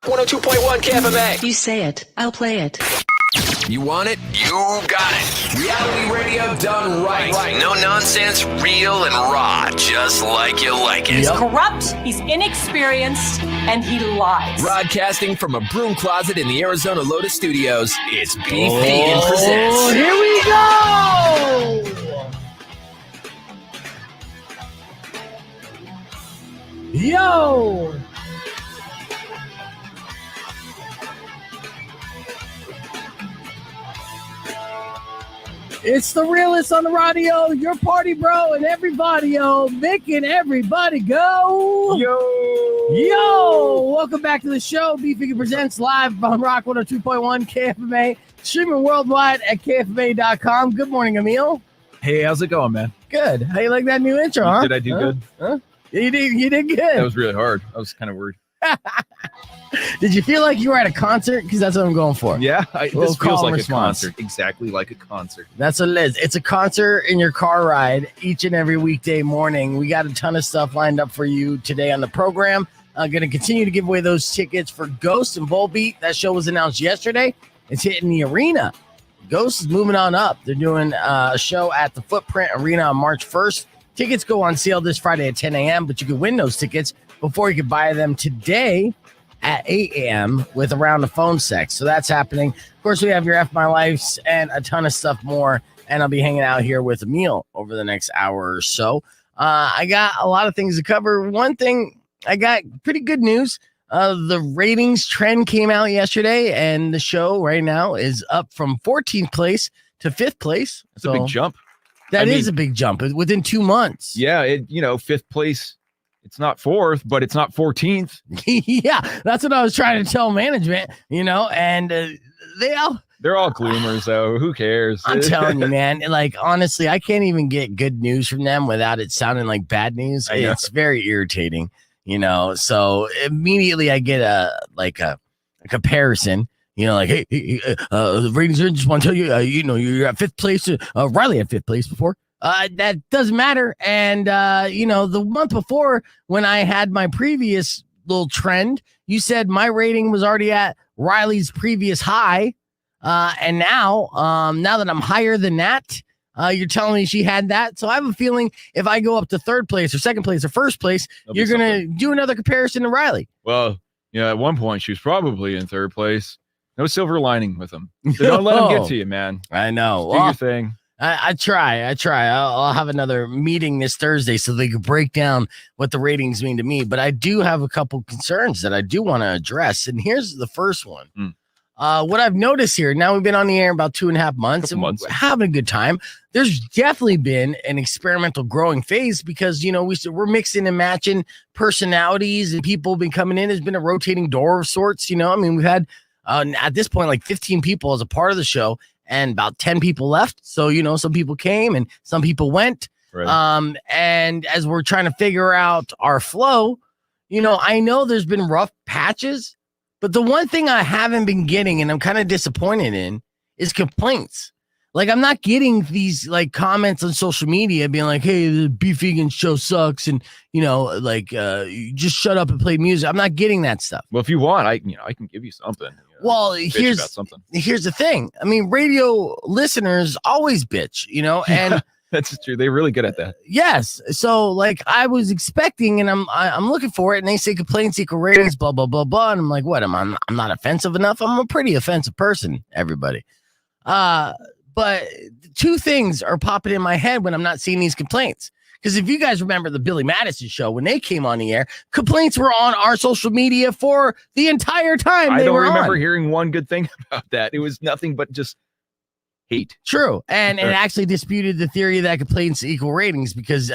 102.1 KFMA. You say it, I'll play it. You want it? You got it. Reality radio done right. No nonsense, real and raw, just like you like it. He's corrupt, he's inexperienced, and he lies. Broadcasting from a broom closet in the Arizona Lotus Studios, it's Beef Vegan Presents. Here we go! Yo! It's the realest on the radio, your party bro, and everybody, making everybody go. Yo! Welcome back to the show. Beef Vegan Presents live on Rock 102.1 KFMA, streaming worldwide at KFMA.com. Good morning, Emil. Hey, how's it going, man? Good. How you like that new intro, huh? Did I do good? Huh? You did good. That was really hard. I was kind of worried. Did you feel like you were at a concert? Because that's what I'm going for. Yeah, this feels like response. a concert. Exactly like a concert. That's what it is. It's a concert in your car ride each and every weekday morning. We got a ton of stuff lined up for you today on the program. I'm going to continue to give away those tickets for Ghost and Volbeat. That show was announced yesterday. It's hitting the arena. Ghost is moving on up. They're doing a show at the Footprint Arena on March 1st. Tickets go on sale this Friday at 10 a.m., but you can win those tickets before you can buy them today at 8 a.m. with a round of phone sex. So that's happening. Of course, we have your F My Lifes and a ton of stuff more. And I'll be hanging out here with Emil over the next hour or so. I got a lot of things to cover. One thing, I got pretty good news. The ratings trend came out yesterday, and the show right now is up from 14th place to 5th place. That's a big jump. That is a big jump within 2 months. Yeah, 5th place. It's not 4th, but it's not 14th. Yeah, that's what I was trying to tell management, and they're all gloomers, though. Who cares? I'm telling you, man, like, honestly, I can't even get good news from them without it sounding like bad news. It's very irritating, so immediately I get a comparison. Hey, the ratings are just want to tell you, you're at 5th place. Riley had 5th place before. That doesn't matter. And, the month before when I had my previous little trend, you said my rating was already at Riley's previous high. And now that I'm higher than that, you're telling me she had that. So I have a feeling if I go up to 3rd place or 2nd place or 1st place, you're going to do another comparison to Riley. Well, at one point she was probably in 3rd place. No silver lining with them. So don't let them get to you, man. I know. Just do your thing. I try. I'll have another meeting this Thursday so they can break down what the ratings mean to me. But I do have a couple concerns that I do want to address. And here's the first one. What I've noticed here, now we've been on the air about 2.5 months and we're having a good time. There's definitely been an experimental growing phase because, we're mixing and matching personalities and people have been coming in. There's been a rotating door of sorts. We've had at this point like 15 people as a part of the show. And about 10 people left. So, some people came and some people went. Right. And as we're trying to figure out our flow, I know there's been rough patches, but the one thing I haven't been getting and I'm kind of disappointed in is complaints. Like, I'm not getting these comments on social media being like, hey, the Beef Vegan show sucks. And, you just shut up and play music. I'm not getting that stuff. Well, if you want, I can give you something. Well, here's the thing. Radio listeners always bitch, and that's true. They're really good at that. Yes. So I was expecting and I'm looking for it and they say complaints equal ratings, blah, blah, blah, blah. And I'm like, what? I'm not offensive enough. I'm a pretty offensive person, everybody. But 2 things are popping in my head when I'm not seeing these complaints. Because if you guys remember the Billy Madison show, when they came on the air, complaints were on our social media for the entire time. I don't remember hearing one good thing about that. It was nothing but just hate. True. And it actually disputed the theory that complaints equal ratings because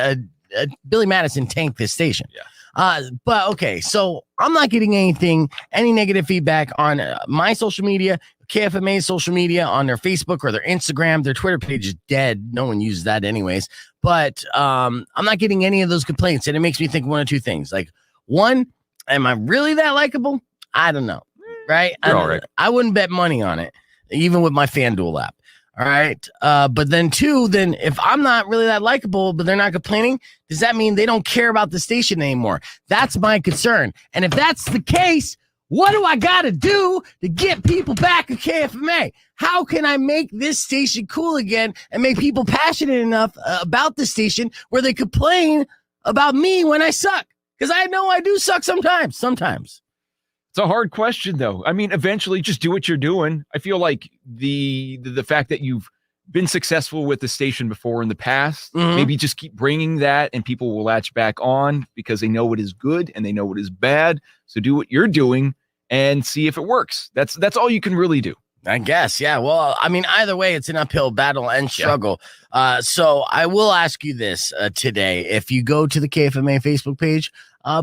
Billy Madison tanked this station. Yeah. But okay, so I'm not getting any negative feedback on my social media, KFMA's social media, on their Facebook or their Instagram. Their Twitter page is dead. No one uses that anyways. But I'm not getting any of those complaints. And it makes me think one of 2 things. Like, one, am I really that likable? I don't know. Right? All right. I wouldn't bet money on it, even with my FanDuel app. All right. But then 2, if I'm not really that likable, but they're not complaining, does that mean they don't care about the station anymore? That's my concern. And if that's the case, What do I got to do to get people back at KFMA? How can I make this station cool again and make people passionate enough about the station where they complain about me when I suck? Because I know I do suck sometimes. It's a hard question, though. I mean, eventually just do what you're doing. I feel like the fact that you've been successful with the station before in the past, maybe just keep bringing that and people will latch back on because they know what is good and they know what is bad. So do what you're doing and see if it works. That's all you can really do. I guess. Yeah. Well, I mean, either way, it's an uphill battle and struggle. Yeah. So I will ask you this today. If you go to the KFMA Facebook page,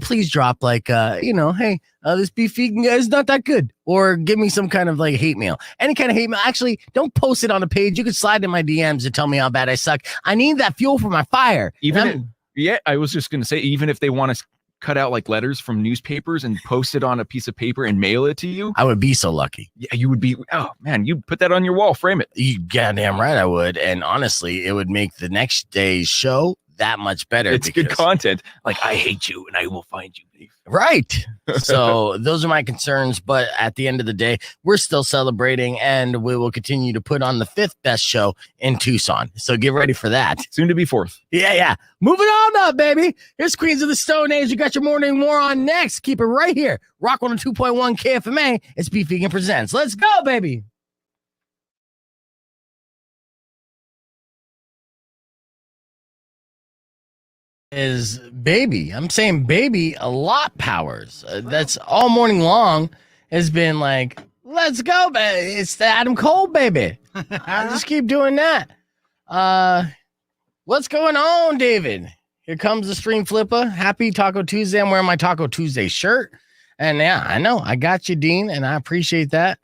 please drop like, hey, this beef vegan guy is not that good. Or give me some kind of like hate mail. Any kind of hate mail. Actually, don't post it on a page. You can slide in my DMs and tell me how bad I suck. I need that fuel for my fire. I was just going to say, even if they want to cut out like letters from newspapers and post it on a piece of paper and mail it to you, I would be so lucky. Yeah, you would be. Oh man, you'd put that on your wall, frame it. You goddamn right I would. And honestly, it would make the next day's show that much better. It's good content. Like, I hate you and I will find you. Right. So those are my concerns. But at the end of the day, we're still celebrating and we will continue to put on the 5th best show in Tucson. So get ready for that. Soon to be 4th. Yeah. Moving on up, baby. Here's Queens of the Stone Age. You got your morning more on next. Keep it right here. Rock 102.1 KFMA. It's Beef Vegan Presents. Let's go, baby. Is baby. I'm saying baby a lot, Powers. That's all morning long has been like, let's go, baby. It's the Adam Cole, baby. I just keep doing that. What's going on, David? Here comes the stream flipper. Happy Taco Tuesday. I'm wearing my Taco Tuesday shirt. And yeah, I know. I got you, Dean, and I appreciate that.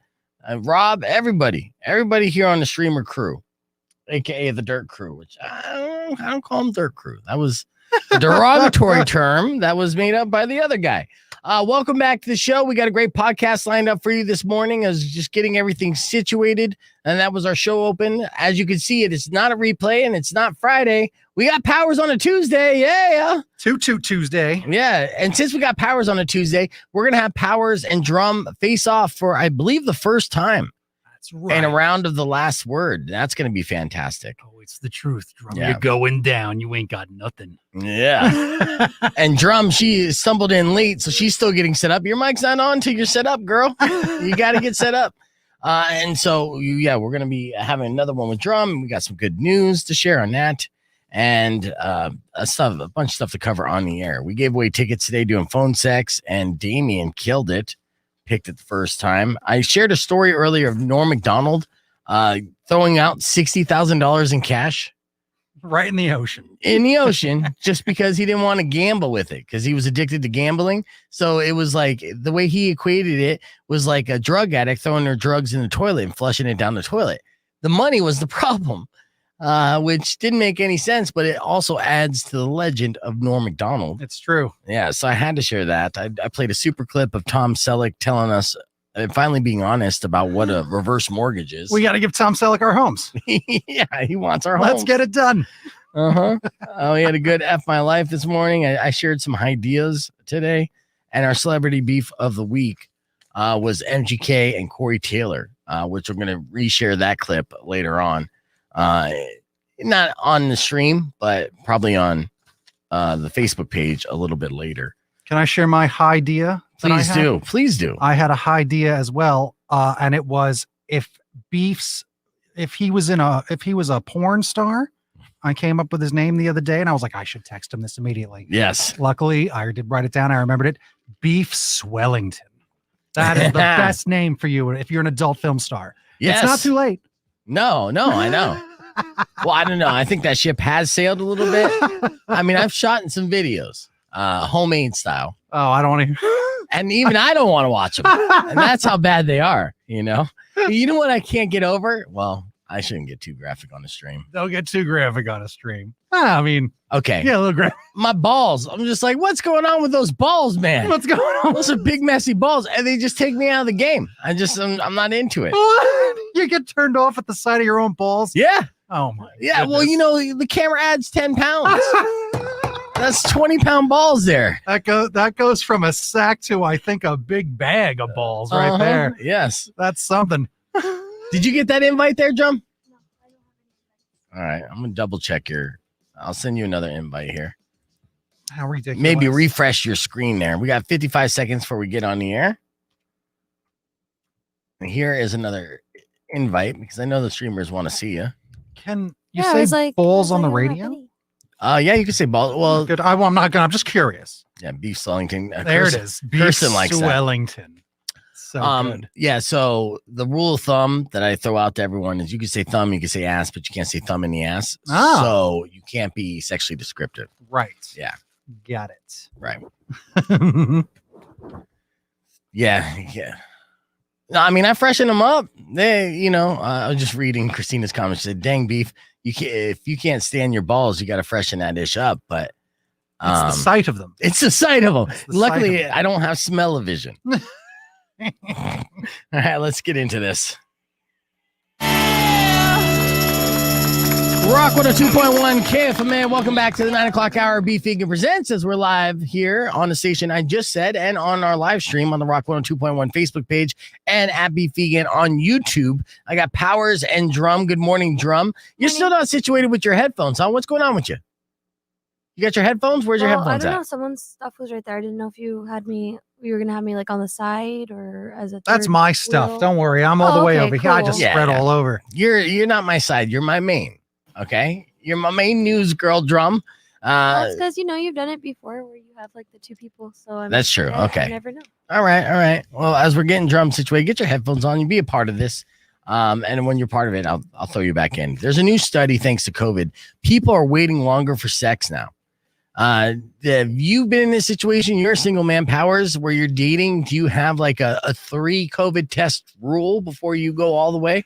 Rob, everybody here on the streamer crew, aka the Dirt Crew, which I don't call them Dirt Crew. That was a derogatory term that was made up by the other guy. Welcome back to the show. We got a great podcast lined up for you this morning. I was just getting everything situated, and that was our show open. As you can see, it's not a replay, and it's not Friday. We got Powers on a Tuesday. Yeah. 2-2 Tuesday. Yeah, and since we got Powers on a Tuesday, we're going to have Powers and Drum face off for, I believe, the first time. That's right. And a round of the last word. That's going to be fantastic. Oh, it's the truth, Drum. Yeah. You're going down. You ain't got nothing. Yeah. And Drum, she stumbled in late, so she's still getting set up. Your mic's not on till you're set up, girl. You got to get set up. And so, we're going to be having another one with Drum. We got some good news to share on that. And a bunch of stuff to cover on the air. We gave away tickets today doing phone sex, and Damien killed it. Picked it the first time. I shared a story earlier of Norm Macdonald throwing out $60,000 in cash. Right in the ocean. Just because he didn't want to gamble with it, because he was addicted to gambling. So it was like, the way he equated it was like a drug addict throwing their drugs in the toilet and flushing it down the toilet. The money was the problem, which didn't make any sense, but it also adds to the legend of Norm Macdonald. It's true. Yeah, so I had to share that. I played a super clip of Tom Selleck telling us, and finally being honest about what a reverse mortgage is. We got to give Tom Selleck our homes. Yeah, he wants our homes. Let's get it done. Oh, we had a good F My Life this morning. I shared some ideas today, and our celebrity beef of the week was MGK and Corey Taylor, which we're going to reshare that clip later on. Not on the stream, but probably on the Facebook page a little bit later. Can I share my idea? Please do. Please do. I had a idea as well. And it was if he was a porn star. I came up with his name the other day and I was like, I should text him this immediately. Yes. Luckily, I did write it down. I remembered it. Beef Swellington. That is the best name for you if you're an adult film star. Yes. It's not too late. No, I know. Well, I don't know. I think that ship has sailed a little bit. I mean, I've shot in some videos, homemade style. Oh, I don't want to. And even I don't want to watch them. And that's how bad they are, you know? You know what I can't get over? Well, I shouldn't get too graphic on the stream. Don't get too graphic on a stream. I mean, okay. Yeah, a little graphic. My balls. I'm just like, what's going on with those balls, man? What's going on? Those are big, messy balls. And they just take me out of the game. I'm not into it. What? You get turned off at the sight of your own balls? Yeah. Oh, my Yeah. goodness. Well, you know, the camera adds 10 pounds. That's 20-pound balls there. That goes from a sack to, I think, a big bag of balls right there. Yes. That's something. Did you get that invite there, Drum? All right. I'm going to double check I'll send you another invite here. How ridiculous. Maybe refresh your screen there. We got 55 seconds before we get on the air. And here is another invite because I know the streamers want to see you. Can you say balls on the radio? Yeah, you can say balls. Well, good. I'm not gonna. I'm just curious. Yeah, Beef Swellington. There it is. Beef Kirsten likes Swellington. So good. Yeah. So the rule of thumb that I throw out to everyone is you can say thumb, you can say ass, but you can't say thumb in the ass. Oh. So you can't be sexually descriptive. Right. Yeah. Got it. Right. Yeah. No, I mean, I freshen them up. I was just reading Christina's comments. She said, "Dang, Beef, if you can't stand your balls, you got to freshen that dish up." But it's the sight of them. It's the sight of them. Luckily, of them. I don't have smell-o-vision. All right, let's get into this. Rock 102.1 KFMA. Welcome back to the 9 o'clock hour. Beef Vegan Presents as we're live here on the station I just said and on our live stream on the Rock 102.1 Facebook page and at Beef Vegan on YouTube. I got Powers and Drum. Good morning, Drum. You're still not situated with your headphones, huh? What's going on with you? You got your headphones? Where's your headphones I don't at? know. Someone's stuff was right there. I didn't know if you were going to have me like on the side or as a That's third my stuff. wheel. Don't worry. I'm all the way okay, over here. I cool. just Yeah, spread yeah. all over. You're not my side. You're my main. Okay? You're my main news girl, Drum. That's because you've done it before where you have like the two people. So That's true. Okay. I never know. All right. Well, as we're getting Drum situated, get your headphones on. You be a part of this. And when you're part of it, I'll throw you back in. There's a new study thanks to COVID. People are waiting longer for sex now. Have you been in this situation? You're a single man, Powers, where you're dating. Do you have like a 3 COVID test rule before you go all the way?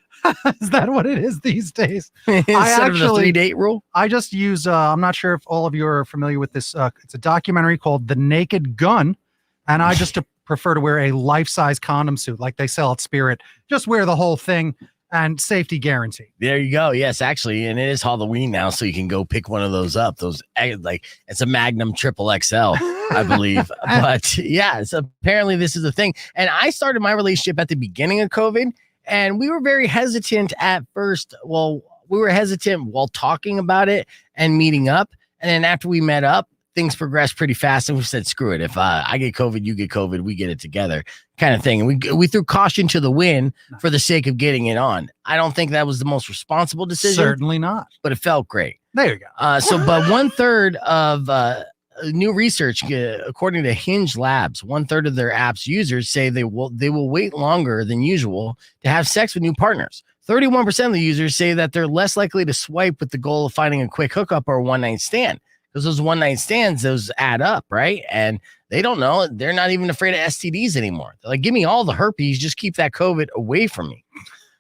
Is that what it is these days? Instead of the 3-date rule? I just use, I'm not sure if all of you are familiar with this. It's a documentary called The Naked Gun. And I just prefer to wear a life-size condom suit like they sell at Spirit. Just wear the whole thing and safety guarantee. There you go. Yes, actually. And it is Halloween now. So you can go pick one of those up. It's a Magnum Triple XL, I believe. But yeah, so apparently this is a thing. And I started my relationship at the beginning of COVID. And we were very hesitant at first. Well, we were hesitant while talking about it and meeting up. And then after we met up, things progressed pretty fast. And we said, screw it. If I get COVID, you get COVID, we get it together kind of thing. And we threw caution to the wind for the sake of getting it on. I don't think that was the most responsible decision. Certainly not. But it felt great. There you go. But 1/3 of new research, according to Hinge Labs, 1/3 of their app's users say they will wait longer than usual to have sex with new partners. 31% of the users say that they're less likely to swipe with the goal of finding a quick hookup or a one-night stand. Because those one-night stands, those add up, right? And they don't know. They're not even afraid of STDs anymore. They're like, give me all the herpes. Just keep that COVID away from me.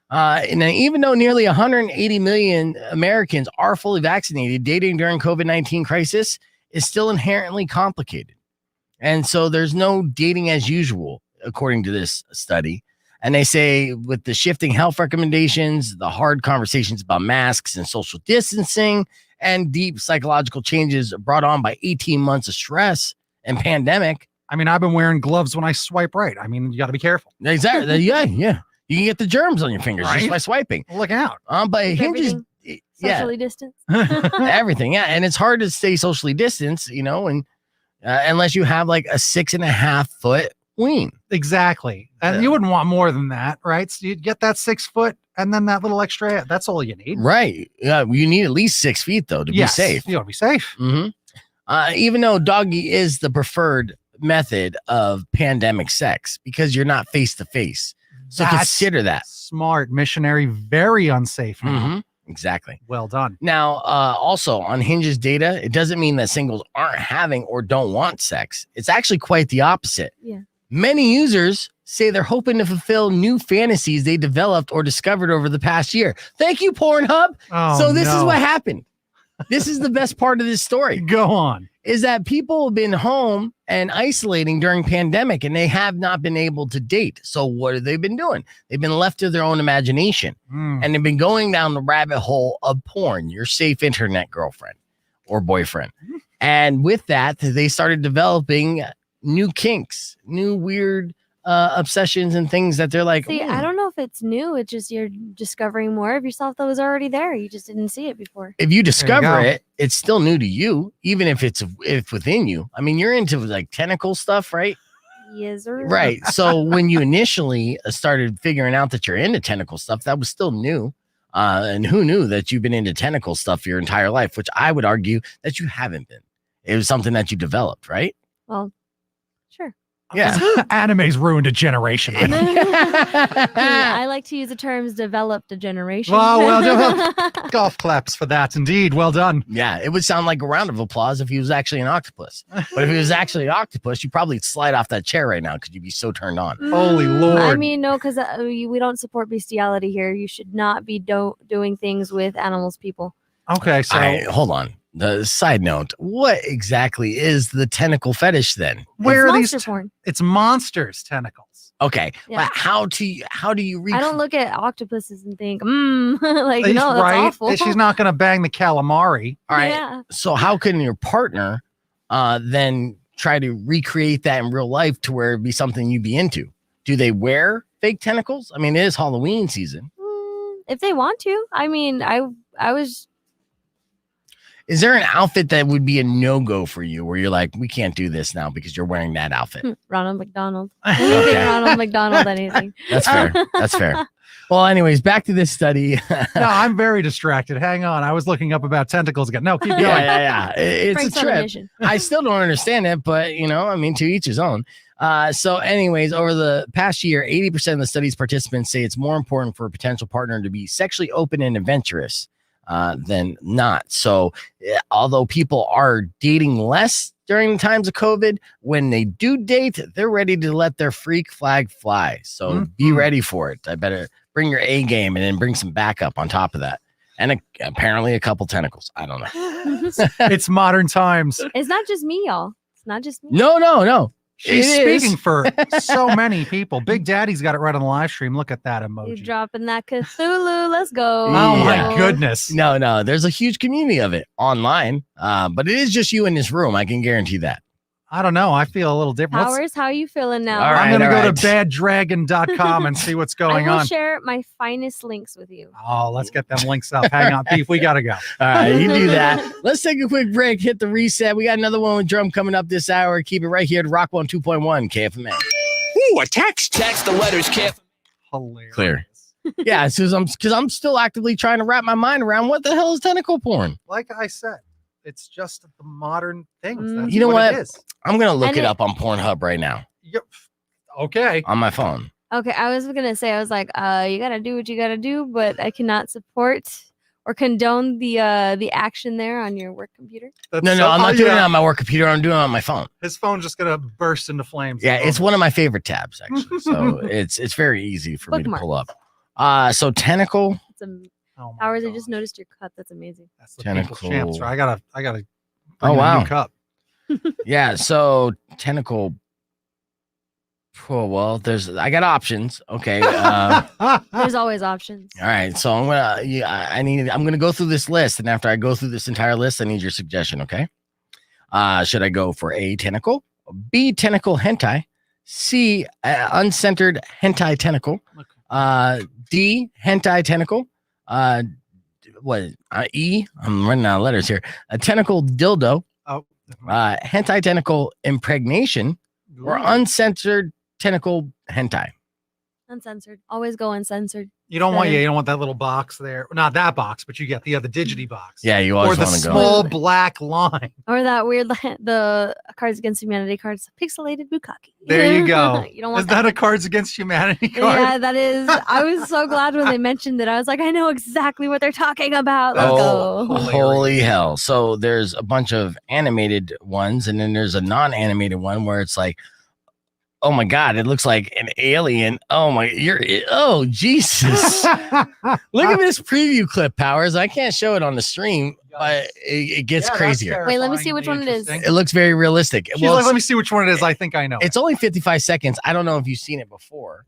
And even though nearly 180 million Americans are fully vaccinated, dating during COVID-19 crisis is still inherently complicated. And so there's no dating as usual, according to this study. And they say with the shifting health recommendations, the hard conversations about masks and social distancing, and deep psychological changes brought on by 18 months of stress and pandemic. I mean, I've been wearing gloves when I swipe right. I mean, you got to be careful. Exactly. Yeah. You can get the germs on your fingers just by swiping. Look out. But Hinges, socially distanced. Everything. Yeah. And it's hard to stay socially distanced, and unless you have like a 6.5 foot ween. Exactly. And you wouldn't want more than that, right? So you'd get that 6 foot and then that little extra. That's all you need. Right. Yeah. You need at least 6 feet though to be safe. You want to be safe. Mm-hmm. Even though doggy is the preferred method of pandemic sex because you're not face to face. So consider that. Smart missionary, very unsafe. Mm-hmm. Exactly. Well done. Now, also on Hinge's data, it doesn't mean that singles aren't having or don't want sex. It's actually quite the opposite. Yeah. Many users say they're hoping to fulfill new fantasies they developed or discovered over the past year. Thank you, Pornhub. So this is what happened. This is the best part of this story. Go on. Is that people have been home and isolating during pandemic and they have not been able to date. So what have they been doing? They've been left to their own imagination and they've been going down the rabbit hole of porn, your safe internet girlfriend, or boyfriend. And with that, they started developing new kinks, new weird obsessions and things that they're like, See, I don't know if it's new. It's just you're discovering more of yourself that was already there. You just didn't see it before. if you discover go. it, it's still new to you, even if it's within you. I mean, you're into like tentacle stuff, right? Yes, sir. Right. So when you initially started figuring out that you're into tentacle stuff, that was still new. And who knew that you've been into tentacle stuff your entire life, which I would argue that you haven't been. It was something that you developed, right? Well, sure. Yeah. Anime's ruined a generation. I like to use the terms developed a generation. Well, golf claps for that. Indeed. Well done. Yeah. It would sound like a round of applause if he was actually an octopus. But if he was actually an octopus, you'd probably slide off that chair right now because you'd be so turned on. Holy Lord. I mean, no, because we don't support bestiality here. You should not be doing things with animals, people. Okay, so Hold on. The side note, what exactly is the tentacle fetish then? where It's are monster these? porn. It's monsters Okay. Yeah. But how do you I don't look at octopuses and think, like, He's no, that's right. awful. She's not going to bang the calamari. All right. Yeah. So how can your partner then try to recreate that in real life to where it'd be something you'd be into? Do they wear fake tentacles? I mean, it is Halloween season. If they want to. I mean, I was Is there an outfit that would be a no-go for you where you're like, we can't do this now because you're wearing that outfit? Ronald McDonald. Anything Ronald McDonald, anything. That's fair. That's fair. Well, anyways, back to this study. No, I'm very distracted. Hang on. I was looking up about tentacles again. No, keep going. Yeah. It's Frank's a on a trip. mission. I still don't understand it, but I mean, to each his own. So anyways, over the past year, 80% of the study's participants say it's more important for a potential partner to be sexually open and adventurous than not. So although people are dating less during the times of COVID, when they do date, they're ready to let their freak flag fly. So be ready for it. I better bring your A game and then bring some backup on top of that. And apparently a couple tentacles. I don't know. It's modern times. It's not just me, y'all. It's not just me. No. She's It is. speaking for so many people. Big Daddy's got it right on the live stream. Look at that You emoji. dropping that Cthulhu. Let's go. Oh Yeah. my goodness. No. There's a huge community of it online. But it is just you in this room. I can guarantee that. I don't know. I feel a little different. Powers, how you feeling now? All right, I'm going to go right. to baddragon.com and see what's going I will on. share my finest links with you. Oh, let's get them links up. Hang on, Beef. We got to go. All right, you do that. Let's take a quick break, hit the reset. We got another one with drum coming up this hour. Keep it right here to Rock 102.1 KFMA. Ooh, a text. Text the letters KFMA. Hilarious. Clear. Yeah, because I'm still actively trying to wrap my mind around what the hell is tentacle porn. Like I said, it's just the modern things. Mm. That's You know what? It is. I'm going to look And it it- up on Pornhub right now Yep. Okay. on my phone. Okay, I was gonna say, I was like, you gotta do what you gotta do, but I cannot support or condone the action there on your work computer. That's No, so- I'm not oh, doing it yeah. on my work computer. I'm doing it on my phone. His phone's just gonna burst into flames. Yeah, it's one of my favorite tabs, actually. So it's very easy for me to pull up. So tentacle. It's a Oh my Powers. I gosh. just noticed your cup. That's amazing. That's the people's Tentacle. champs. Right? I gotta. Oh, bring in a wow. new cup. Yeah, so tentacle. Oh, well, I got options. Okay. There's always options. All right. So I'm gonna go through this list, and after I go through this entire list, I need your suggestion. Okay. Should I go for A, tentacle, B, tentacle hentai, C, uncentered hentai tentacle, D, hentai tentacle, E, I'm running out of letters here, a tentacle dildo, Oh. hentai tentacle impregnation, or uncensored tentacle hentai. Uncensored. Always go uncensored. You don't want. Better. You don't want that little box there. Not that box, but you get the other digity box. Yeah, you Or always the want to go. small black line. Or that weird, the Cards Against Humanity cards, pixelated bukkake. There you go. You don't want Is that a Cards Against Humanity card? Yeah, that is. I was so glad when they mentioned it. I was like, I know exactly what they're talking about. Let's Oh, go. holy hell. So there's a bunch of animated ones, and then there's a non-animated one where it's like, oh my God, it looks like an alien. Oh, Jesus. Look at this preview clip, Powers. I can't show it on the stream, but it gets Yeah, that's crazier. Wait, let me see which one it is. interesting. It looks very realistic. She's Well, like, let me see which one it is. I think I know. it's only 55 seconds. I don't know if you've seen it before.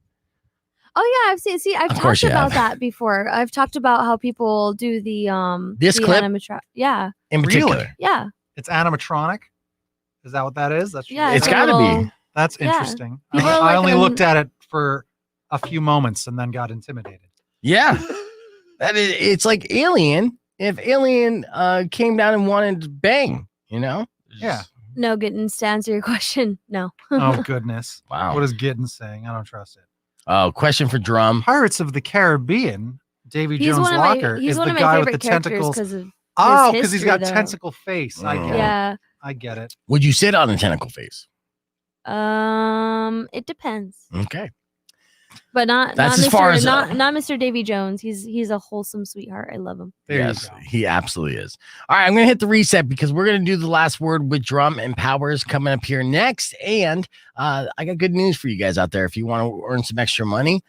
Oh yeah, I've seen. See, I've Of course talked you about have. that before. I've talked about how people do the This the clip? Yeah, In Really? particular. yeah, It's animatronic. Is that what that is? That's yeah. It's a got to little- be. That's Yeah. interesting. People are I like only on- looked at it for a few moments and then got intimidated. Yeah. It's like Alien. If Alien came down and wanted to bang, you know? Yeah. No, Gittens, to answer your question, no. Oh goodness. Wow. What is Giddens saying? I don't trust it. Oh, question for Drum. Pirates of the Caribbean. Davy He's Jones one of Locker my he's is one the of my guy with the favorite characters tentacles. because of Oh, his because he's history, got though. tentacle face. I get it. yeah. I get it. Would you sit on a tentacle face? It depends, Okay. but not That's not as far Mr. as, not Mr. Davy Jones. He's a wholesome sweetheart. I love him. There Yes, you go. he absolutely is. All right, I'm going to hit the reset because we're going to do the last word with Drum and Powers coming up here next. And I got good news for you guys out there. If you want to earn some extra money,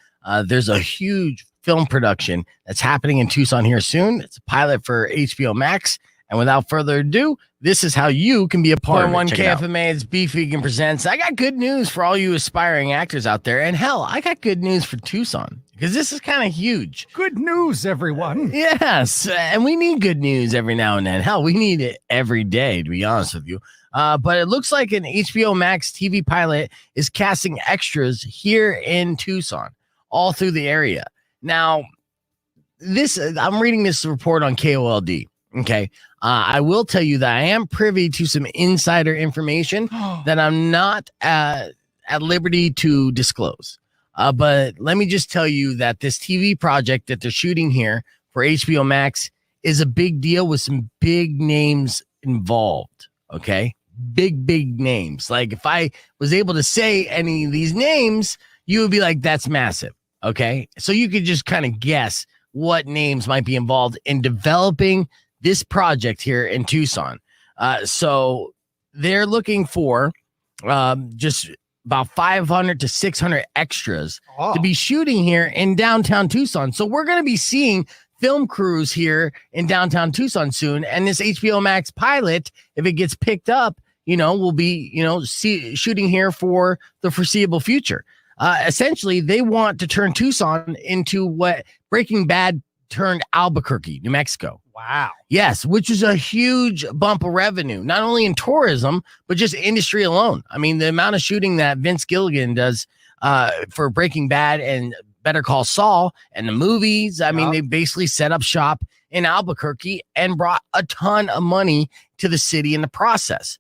there's a huge film production that's happening in Tucson here soon. It's a pilot for HBO Max. And without further ado, this is how you can be a part of it. Check it out. KFMA, it's Beef Vegan Presents. I got good news for all you aspiring actors out there. And hell, I got good news for Tucson because this is kind of huge. Good news, everyone. Yes, and we need good news every now and then. Hell, we need it every day, to be honest with you. But it looks like an HBO Max TV pilot is casting extras here in Tucson, all through the area. Now, I'm reading this report on KOLD. Okay. I will tell you that I am privy to some insider information that I'm not at liberty to disclose. But let me just tell you that this TV project that they're shooting here for HBO Max is a big deal with some big names involved. Okay. Big names. Like if I was able to say any of these names, you would be like, that's massive. Okay. So you could just kind of guess what names might be involved in developing this project here in Tucson. So they're looking for just about 500 to 600 extras to be shooting here in downtown Tucson. So we're going to be seeing film crews here in downtown Tucson soon. And this HBO Max pilot, if it gets picked up, will be, shooting here for the foreseeable future. Essentially, they want to turn Tucson into what Breaking Bad turned Albuquerque, New Mexico. Wow. Yes, which is a huge bump of revenue, not only in tourism, but just industry alone. I mean, the amount of shooting that Vince Gilligan does for Breaking Bad and Better Call Saul and the movies. I mean, they basically set up shop in Albuquerque and brought a ton of money to the city in the process,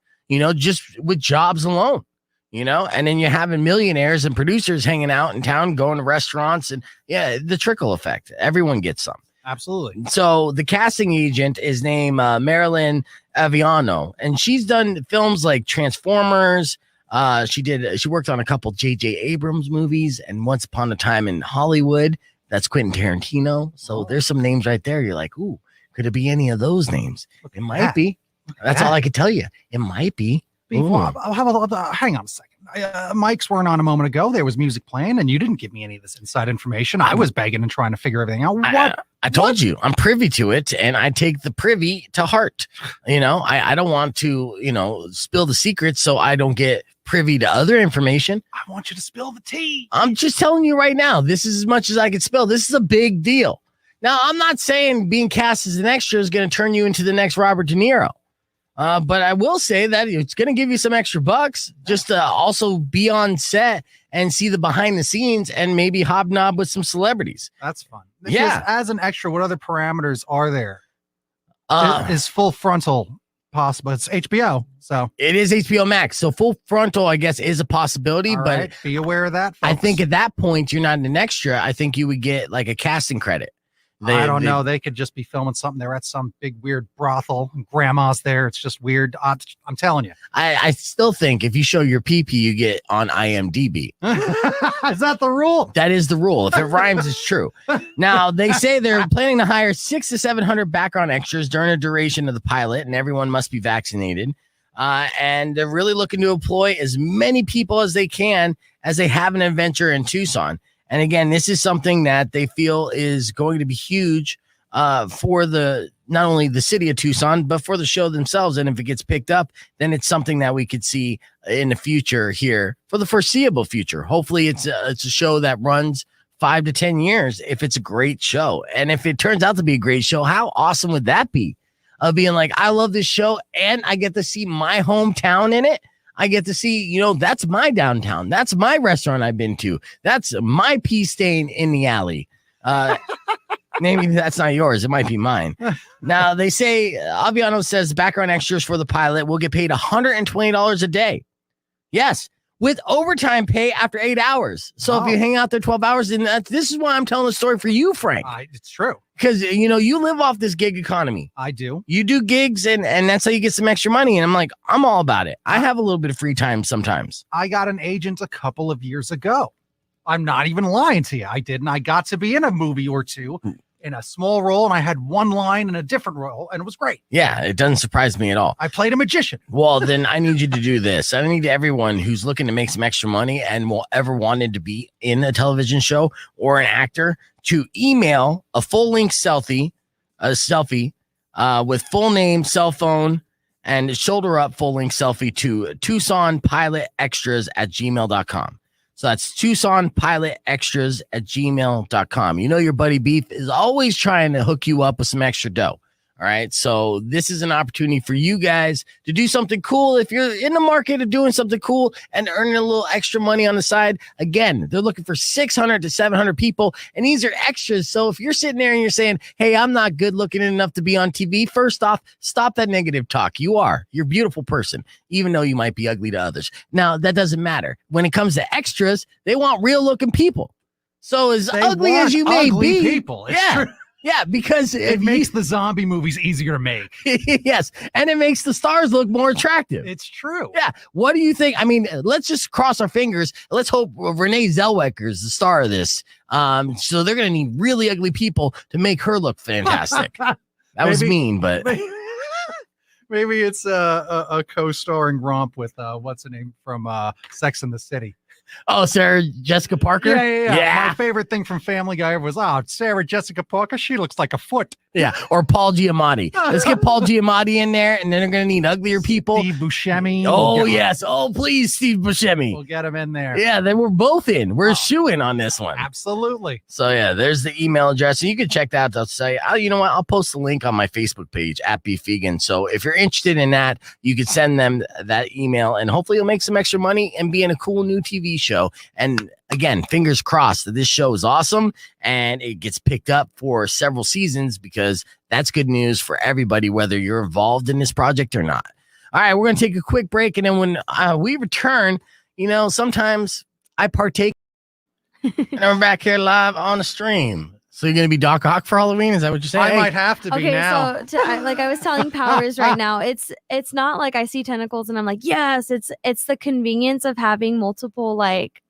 just with jobs alone. And then you're having millionaires and producers hanging out in town, going to restaurants, and the trickle effect. Everyone gets some. Absolutely. So the casting agent is named Marilyn Aviano, and she's done films like Transformers. She worked on a couple J.J. Abrams movies and Once Upon a Time in Hollywood. That's Quentin Tarantino. So there's some names right there. You're like, ooh, could it be any of those names? It might be. That's all I could tell you. It might be. Hang on a second. Mike's weren't on a moment ago. There was music playing, and you didn't give me any of this inside information. I was begging and trying to figure everything out. What? I told you I'm privy to it, and I take the privy to heart. I don't want to, spill the secrets so I don't get privy to other information. I want you to spill the tea. I'm just telling you right now, this is as much as I could spill. This is a big deal. Now, I'm not saying being cast as an extra is going to turn you into the next Robert De Niro. But I will say that it's going to give you some extra bucks just to also be on set and see the behind the scenes and maybe hobnob with some celebrities. That's fun. Yeah. As an extra, what other parameters are there? Is Is full frontal possible? It's HBO, so it is HBO Max. So full frontal, I guess, is a possibility. all but right, be aware of that, folks. I think at that point, you're not an extra. I think you would get like a casting credit. I don't know. They could just be filming something. They're at some big weird brothel and grandma's there. It's just weird. I'm telling you. I still think if you show your PP, you get on IMDb. Is that the rule? That is the rule. If it rhymes, it's true. Now, they say they're planning to hire 600 to 700 background extras during the duration of the pilot, and everyone must be vaccinated. And they're really looking to employ as many people as they can as they have an adventure in Tucson. And again, this is something that they feel is going to be huge for not only the city of Tucson, but for the show themselves. And if it gets picked up, then it's something that we could see in the future here for the foreseeable future. Hopefully it's a show that runs 5 to 10 years if it's a great show. And if it turns out to be a great show, how awesome would that be? Of being like, I love this show and I get to see my hometown in it. I get to see, that's my downtown. That's my restaurant I've been to. That's my pee stain in the alley. Maybe that's not yours. It might be mine. Now, they say, Aviano says background extras for the pilot will get paid $120 a day. Yes, with overtime pay after 8 hours. So if you hang out there 12 hours, then this is why I'm telling the story for you, Frank. It's true. Because, you live off this gig economy. I do. You do gigs, and that's how you get some extra money. And I'm like, I'm all about it. I have a little bit of free time sometimes. I got an agent a couple of years ago. I'm not even lying to you. I did, and I got to be in a movie or two in a small role, and I had one line in a different role, and it was great. Yeah, it doesn't surprise me at all. I played a magician. Well, then I need you to do this. I need everyone who's looking to make some extra money and will ever wanted to be in a television show or an actor to email a full-length selfie with full name, cell phone, and shoulder up full-length selfie to TucsonPilotExtras@gmail.com. So that's TucsonPilotExtras@gmail.com. Your buddy Beef is always trying to hook you up with some extra dough. All right. So this is an opportunity for you guys to do something cool. If you're in the market of doing something cool and earning a little extra money on the side, again, they're looking for 600 to 700 people. And these are extras. So if you're sitting there and you're saying, hey, I'm not good looking enough to be on TV, first off, stop that negative talk. You're a beautiful person, even though you might be ugly to others. Now, that doesn't matter. When it comes to extras, they want real looking people. So as ugly as you may be, people. It's true. Yeah, because it makes the zombie movies easier to make. Yes, and it makes the stars look more attractive. It's true. Yeah. What do you think? I mean, let's just cross our fingers. Let's hope Renee Zellweger is the star of this. So they're going to need really ugly people to make her look fantastic. That was mean, but maybe it's a co-starring romp with what's her name from Sex and the City. Oh, Sarah Jessica Parker? Yeah. My favorite thing from Family Guy was, Sarah Jessica Parker, she looks like a foot. Yeah, or Paul Giamatti. Let's get Paul Giamatti in there, and then they're going to need uglier people. Steve Buscemi. Oh, yes. Oh, please, Steve Buscemi. We'll get him in there. Yeah, then we're both in. We're shooing on this one. Absolutely. So, yeah, there's the email address. And you can check that out. I'll say, you know what? I'll post the link on my Facebook page, @BeefVegan. So if you're interested in that, you can send them that email, and hopefully you'll make some extra money and be in a cool new TV show. And again, fingers crossed that this show is awesome and it gets picked up for several seasons, because that's good news for everybody, whether you're involved in this project or not. All right, we're going to take a quick break. And then when we return, sometimes I partake and we're back here live on the stream. So you're going to be Doc Ock for Halloween? Is that what you're saying? I might have to be now. So like I was telling Powers right now, it's not like I see tentacles and I'm like, yes, it's the convenience of having multiple like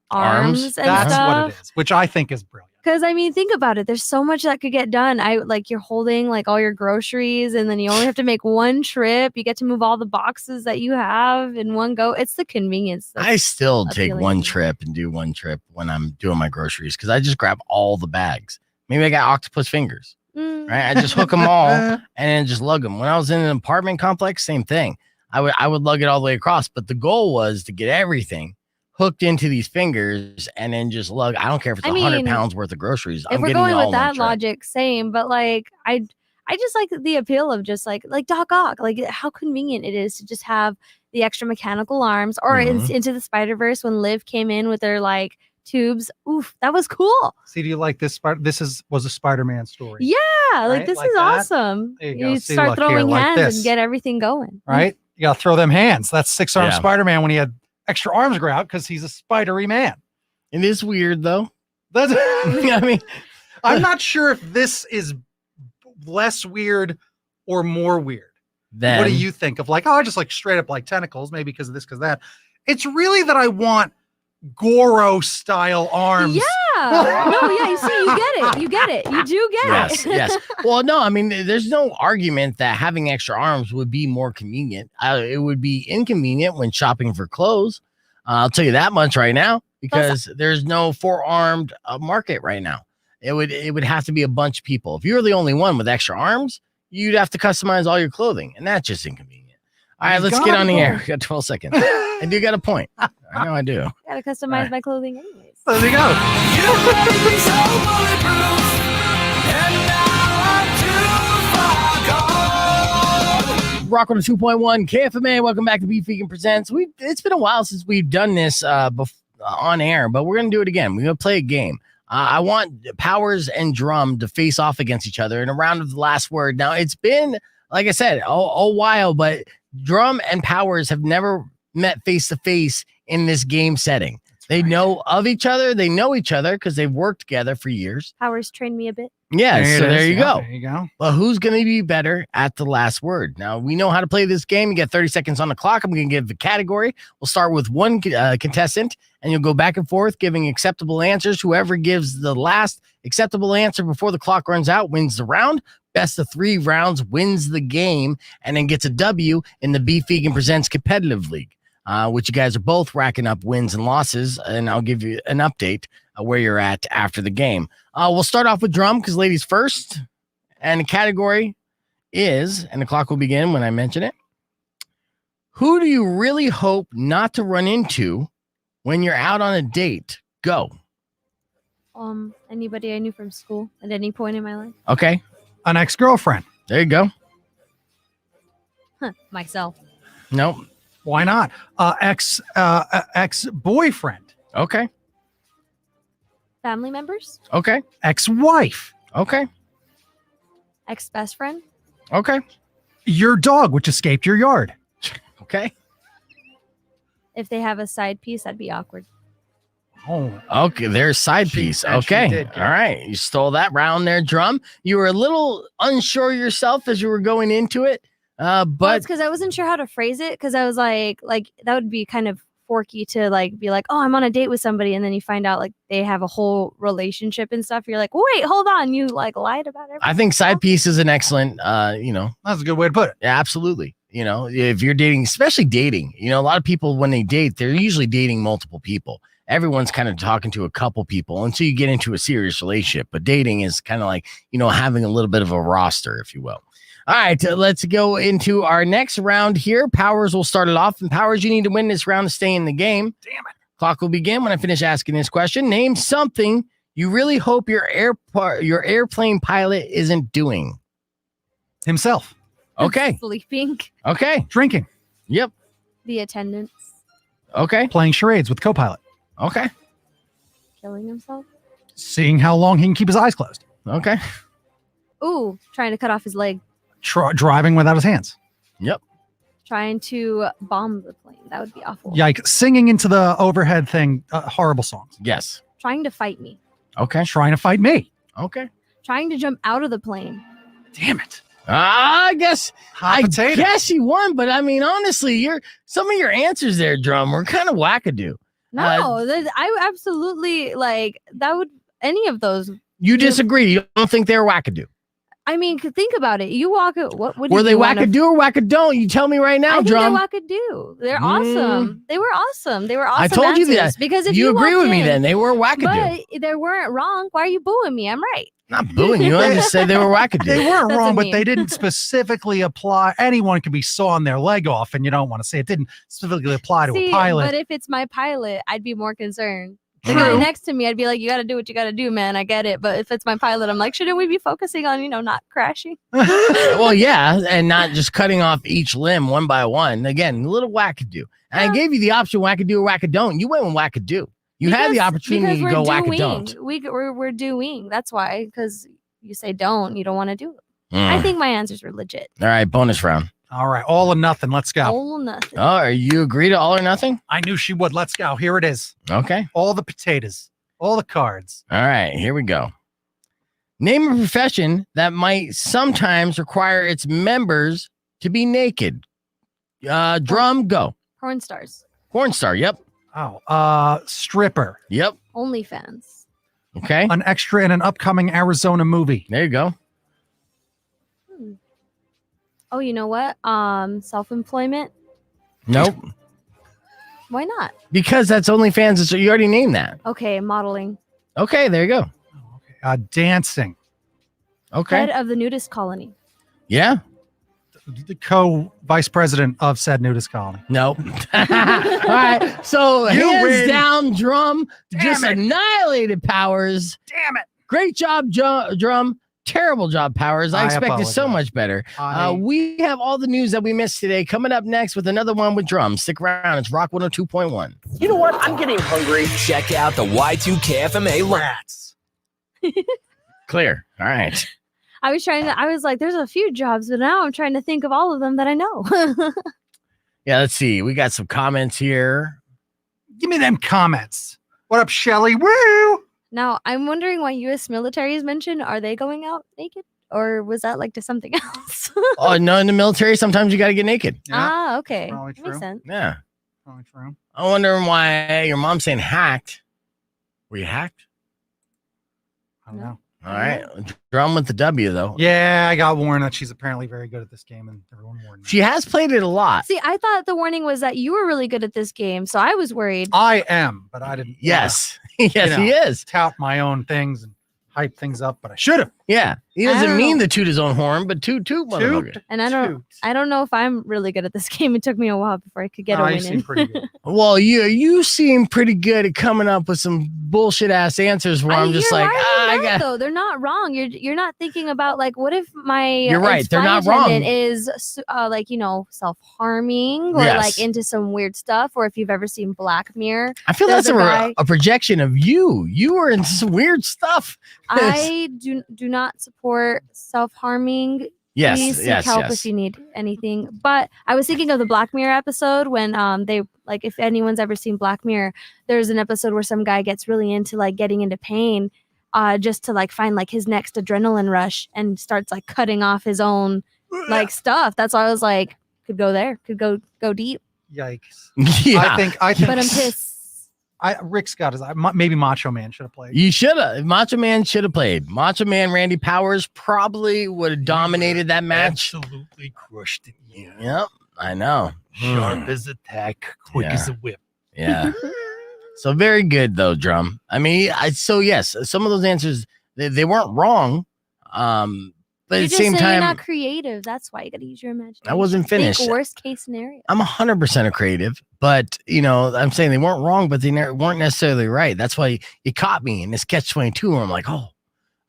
arms and That's stuff. what it is, which I think is brilliant. Because I mean, think about it. There's so much that could get done. You're holding like all your groceries, and then you only have to make one trip. You get to move all the boxes that you have in one go. It's the convenience. I still take one trip and do one trip when I'm doing my groceries, because I just grab all the bags. Maybe I got octopus fingers, right? I just hook them all and then just lug them. When I was in an apartment complex, same thing. I would lug it all the way across, but the goal was to get everything hooked into these fingers and then just lug. I don't care if it's 100 pounds worth of groceries. If we're going with that logic, same. But like, I just like the appeal of just like Doc Ock, like how convenient it is to just have the extra mechanical arms, or into the Spider-Verse when Liv came in with their like tubes. Oof, that was cool. See, do you like this? This was a Spider-Man story. Yeah, like right? this like is that? awesome. There you You go. See, start look throwing here, like hands this. and get everything going. Right? You got to throw them hands. That's six-armed Yeah. Spider-Man when he had extra arms grow out because he's a spidery man. It is weird though. That's I mean, I'm not sure if this is less weird or more weird. then What do you think of like, I just like straight up like tentacles, maybe because of this, because that. It's really that I want Goro style arms. Yeah. No, yeah, you see, you get it. You get it. You do get Yes, it. yes. Well, no, I mean, there's no argument that having extra arms would be more convenient. It would be inconvenient when shopping for clothes. I'll tell you that much right now, because there's no four-armed market right now. It would have to be a bunch of people. If you're the only one with extra arms, you'd have to customize all your clothing, and that's just inconvenient. All right, let's get on the air. We got 12 seconds. I do got a point. All I know I do. Gotta customize my clothing anyways. There you go. Rock on 2.1 KFMA. Welcome back to Beef Vegan Presents. It's been a while since we've done this on air, but we're going to do it again. We're going to play a game. I want Powers and Drum to face off against each other in a round of the last word. Now, it's been, like I said, a while, but Drum and Powers have never met face to face in this game setting. They know of each other. They know each other because they've worked together for years. Powers trained me a bit. Yeah, so there you go. There you go. But who's going to be better at the last word? Now, we know how to play this game. You get 30 seconds on the clock. I'm going to give the category. We'll start with one contestant, and you'll go back and forth giving acceptable answers. Whoever gives the last acceptable answer before the clock runs out wins the round. Best of 3 rounds wins the game, and then gets a W in the Beef Vegan Presents Competitive League. Which you guys are both racking up wins and losses, and I'll give you an update where you're at after the game. We'll start off with Drum because ladies first, and the category is, and the clock will begin when I mention it. Who do you really hope not to run into when you're out on a date? Go. Anybody I knew from school at any point in my life. Okay. An ex-girlfriend. There you go. Myself. Nope. Why not? Ex-boyfriend. Okay. Family members. Okay. Ex-wife. Okay. Ex-best friend. Okay. Your dog, which escaped your yard. Okay. If they have a side piece, that'd be awkward. Oh, Okay, there's side piece. Okay. did, All right. You stole that round there, Drum. You were a little unsure yourself as you were going into it. Well, But it's because I wasn't sure how to phrase it, because I was like that would be kind of forky to like be like, oh, I'm on a date with somebody, and then you find out like they have a whole relationship and stuff. You're like, wait, hold on, you like lied about everything. I think side piece is an excellent, that's a good way to put it. yeah, absolutely. If you're dating, especially dating, a lot of people when they date, they're usually dating multiple people. Everyone's kind of talking to a couple people until you get into a serious relationship. But dating is kind of like, having a little bit of a roster, if you will. All right, let's go into our next round here. Powers will start it off. And Powers, you need to win this round to stay in the game. Damn it. Clock will begin when I finish asking this question. Name something you really hope your airplane pilot isn't doing. Himself. Okay. Sleeping. Okay. Drinking. Yep. The attendance. Okay. Playing charades with co-pilot. Okay. Killing himself. Seeing how long he can keep his eyes closed. Okay. Ooh, trying to cut off his leg. Driving without his hands. Yep. Trying to bomb the plane. That would be awful. Yikes. Singing into the overhead thing. Horrible songs. Yes. Trying to fight me. Okay. Trying to fight me. Okay. Trying to jump out of the plane. Damn it. I guess Hot I potato. guess you won, but I mean, honestly, some of your answers there, Drum, were kind of wackadoo. No, I absolutely like that would any of those. You disagree? You don't think they're wackadoo? I mean, think about it. You walk. What would Were you they wanna- wackadoo or wackadoo? You tell me right now, I think Drum. they're wackadoo. They're awesome. They were awesome. They were awesome. I told you that. answers, because if you agree walked with me, in, then they were wackadoo. but they weren't wrong. Why are you booing me? I'm right. Not booing you. I just said they were They wackadoo. weren't That's wrong, what but I they mean. didn't specifically apply. Anyone could be sawing their leg off, and you don't want to say it didn't specifically apply to See, a pilot. but if it's my pilot, I'd be more concerned. The guy True. next to me, I'd be like, you got to do what you got to do, man. I get it. But if it's my pilot, I'm like, shouldn't we be focusing on, not crashing? Well, yeah, and not just cutting off each limb one by one. Again, a little wackadoo. And I gave you the option wackadoo or wackadoo. You went with wackadoo. You had the opportunity to go wackadoo. We're doing. That's why, because you say don't, you don't want to do it. I think my answers were legit. All right, bonus round. All right, all or nothing. Let's go. Oh, nothing. Oh, you agree to all or nothing? I knew she would. Let's go. Here it is. Okay. All the potatoes. All the cards. All right, here we go. Name a profession that might sometimes require its members to be naked. Drum, go. Porn stars. Porn star, yep. Oh, stripper. Yep. OnlyFans. Okay. An extra in an upcoming Arizona movie. There you go. Oh, you know what? Self-employment. Nope. Why not? Because that's OnlyFans. So you already named that. Okay, modeling. Okay, there you go. Dancing. Okay. Head of the nudist colony. Yeah. the co-vice president of said nudist colony. Nope. All right. So You hands win. down, Drum just it. annihilated Powers. Damn it! Great job, Drum. Terrible job, Powers. I I expected so apologize. much better. I- We have all the news that we missed today coming up next with another one with Drum. Stick around. It's Rock 102.1. You know what? I'm getting hungry. Check out the Y2KFMA rats. Clear. All right. I was like, there's a few jobs, but now I'm trying to think of all of them that I know. Yeah, let's see. We got some comments here. Give me them comments. What up, Shelly? Woo! Now, I'm wondering why U.S. military is mentioned. Are they going out naked? Or was that like to something else? Oh, no, in the military, sometimes you got to get naked. Ah, okay. probably true. Makes sense. Yeah. Probably true. I wonder why your mom's saying hacked. Were you hacked? I don't know. All right. Drum with the W, though. Yeah, I got warned that she's apparently very good at this game, and everyone warned me. She has played it a lot. See, I thought the warning was that you were really good at this game, so I was worried. I am, but I didn't. Yes. Yes, know. he is. Tout my own things and hype things up, but I should have. Yeah. He I doesn't don't mean know. to toot his own horn, but toot, motherfucker. And I don't know if I'm really good at this game. It took me a while before I could get No, a you win seem in. pretty good. Well, you seem pretty good at coming up with some bullshit ass answers where I'm just You're like, right, I they're not, got. though. They're not wrong. You're not thinking about like, what if my You're right, they're not flight attendant wrong. is like self-harming or Yes. like into some weird stuff, or if you've ever seen Black Mirror. I feel there's that's a guy- a projection of you. You were into some weird stuff. I do not support self-harming. Yes, Please seek yes, help yes. if you need anything. But I was thinking of the Black Mirror episode when they like, if anyone's ever seen Black Mirror, there's an episode where some guy gets really into like getting into pain just to like find like his next adrenaline rush and starts like cutting off his own like stuff. That's why I was like, could go there, could go deep. Yikes. Yeah. I think But I'm pissed. Rick's got his maybe Macho Man should have played. You should have. Macho Man should have played. Macho Man Randy Powers probably would have dominated that match. Absolutely crushed it. Yeah. Yep, I know. Sharp as a tack, quick as a whip. Yeah. So very good though, Drum. I mean, so yes, some of those answers they weren't wrong. But You at the just same say time, you're not creative. That's why you got to use your imagination. I wasn't finished. Think worst case scenario. I'm 100% a creative, but I'm saying they weren't wrong, but they weren't necessarily right. That's why you caught me in this catch-22 where I'm like, oh,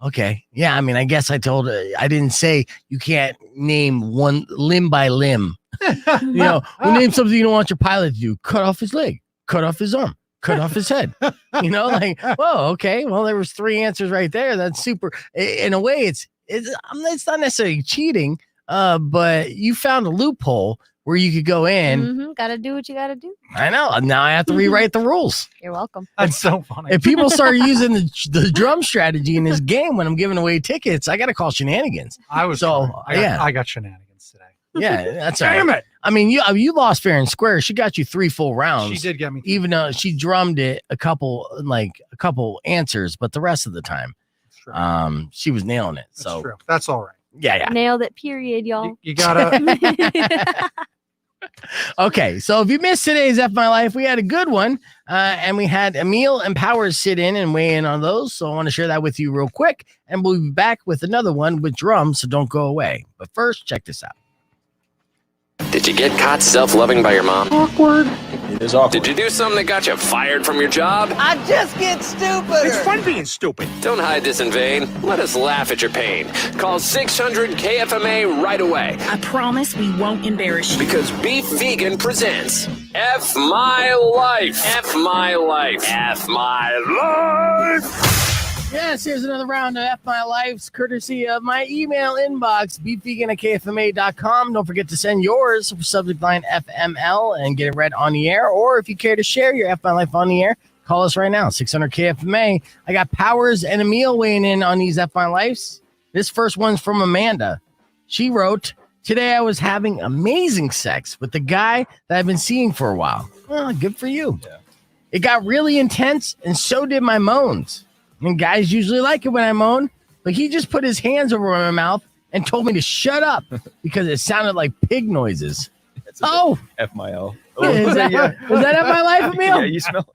okay. Yeah. I mean, I guess I didn't say you can't name one limb by limb. We'll name something you don't want your pilot to do. Cut off his leg, cut off his arm, cut off his head. Like, whoa, okay. Well, there was 3 answers right there. That's super. In a way, it's not necessarily cheating, but you found a loophole where you could go in. Got to do what you got to do. I know. Now I have to rewrite the rules. You're welcome. That's so funny. If people start using the drum strategy in this game when I'm giving away tickets, I got to call shenanigans. I was So, I got shenanigans today. Yeah, that's all right. Damn it. I mean, you lost fair and square. She got you 3 full rounds. She did get me. Even though she drummed it a couple answers, but the rest of the time, That's true. she was nailing it. That's So true. That's all right. yeah. Nailed it, period, y'all. You gotta. Okay, so if you missed today's F My Life, we had a good one, and we had Emil and Powers sit in and weigh in on those. So I want to share that with you real quick, and we'll be back with another one with drums. So don't go away. But first, check this out. Did you get caught self-loving by your mom? Awkward. It is awkward. Did you do something that got you fired from your job? I just get stupid. It's fun being stupid. Don't hide this in vain. Let us laugh at your pain. Call 600 KFMA right away. I promise we won't embarrass you. Because Beef Vegan presents F My Life. F My Life. F My Life. Yes, here's another round of F My Life's courtesy of my email inbox, beefvegan@kfma.com. Don't forget to send yours for subject line FML and get it read on the air. Or if you care to share your F My Life on the air, call us right now, 600 KFMA. I got Powers and Emil weighing in on these F My Lifes. This first one's from Amanda. She wrote, today I was having amazing sex with the guy that I've been seeing for a while. Well, good for you. Yeah. It got really intense, and so did my moans. And guys usually like it when I moan, but he just put his hands over my mouth and told me to shut up because it sounded like pig noises. Oh, FML. is that F My Life, Emil? Yeah, you smell.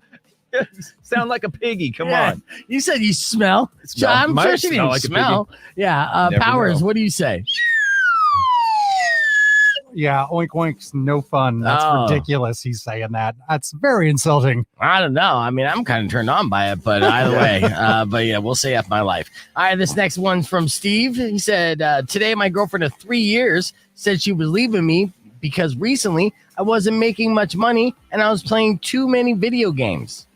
You sound like a piggy. Come on. You said you smell. Smell. I'm Might sure she smell didn't like a smell. Yeah. Never Powers, know. what do you say? Yeah, oink oink's no fun. That's Oh. ridiculous. He's saying that. That's very insulting. I don't know. I mean, I'm kind of turned on by it, but either way. But yeah, we'll say F my life. All right, this next one's from Steve. He said, today my girlfriend of 3 years said she was leaving me because recently I wasn't making much money and I was playing too many video games.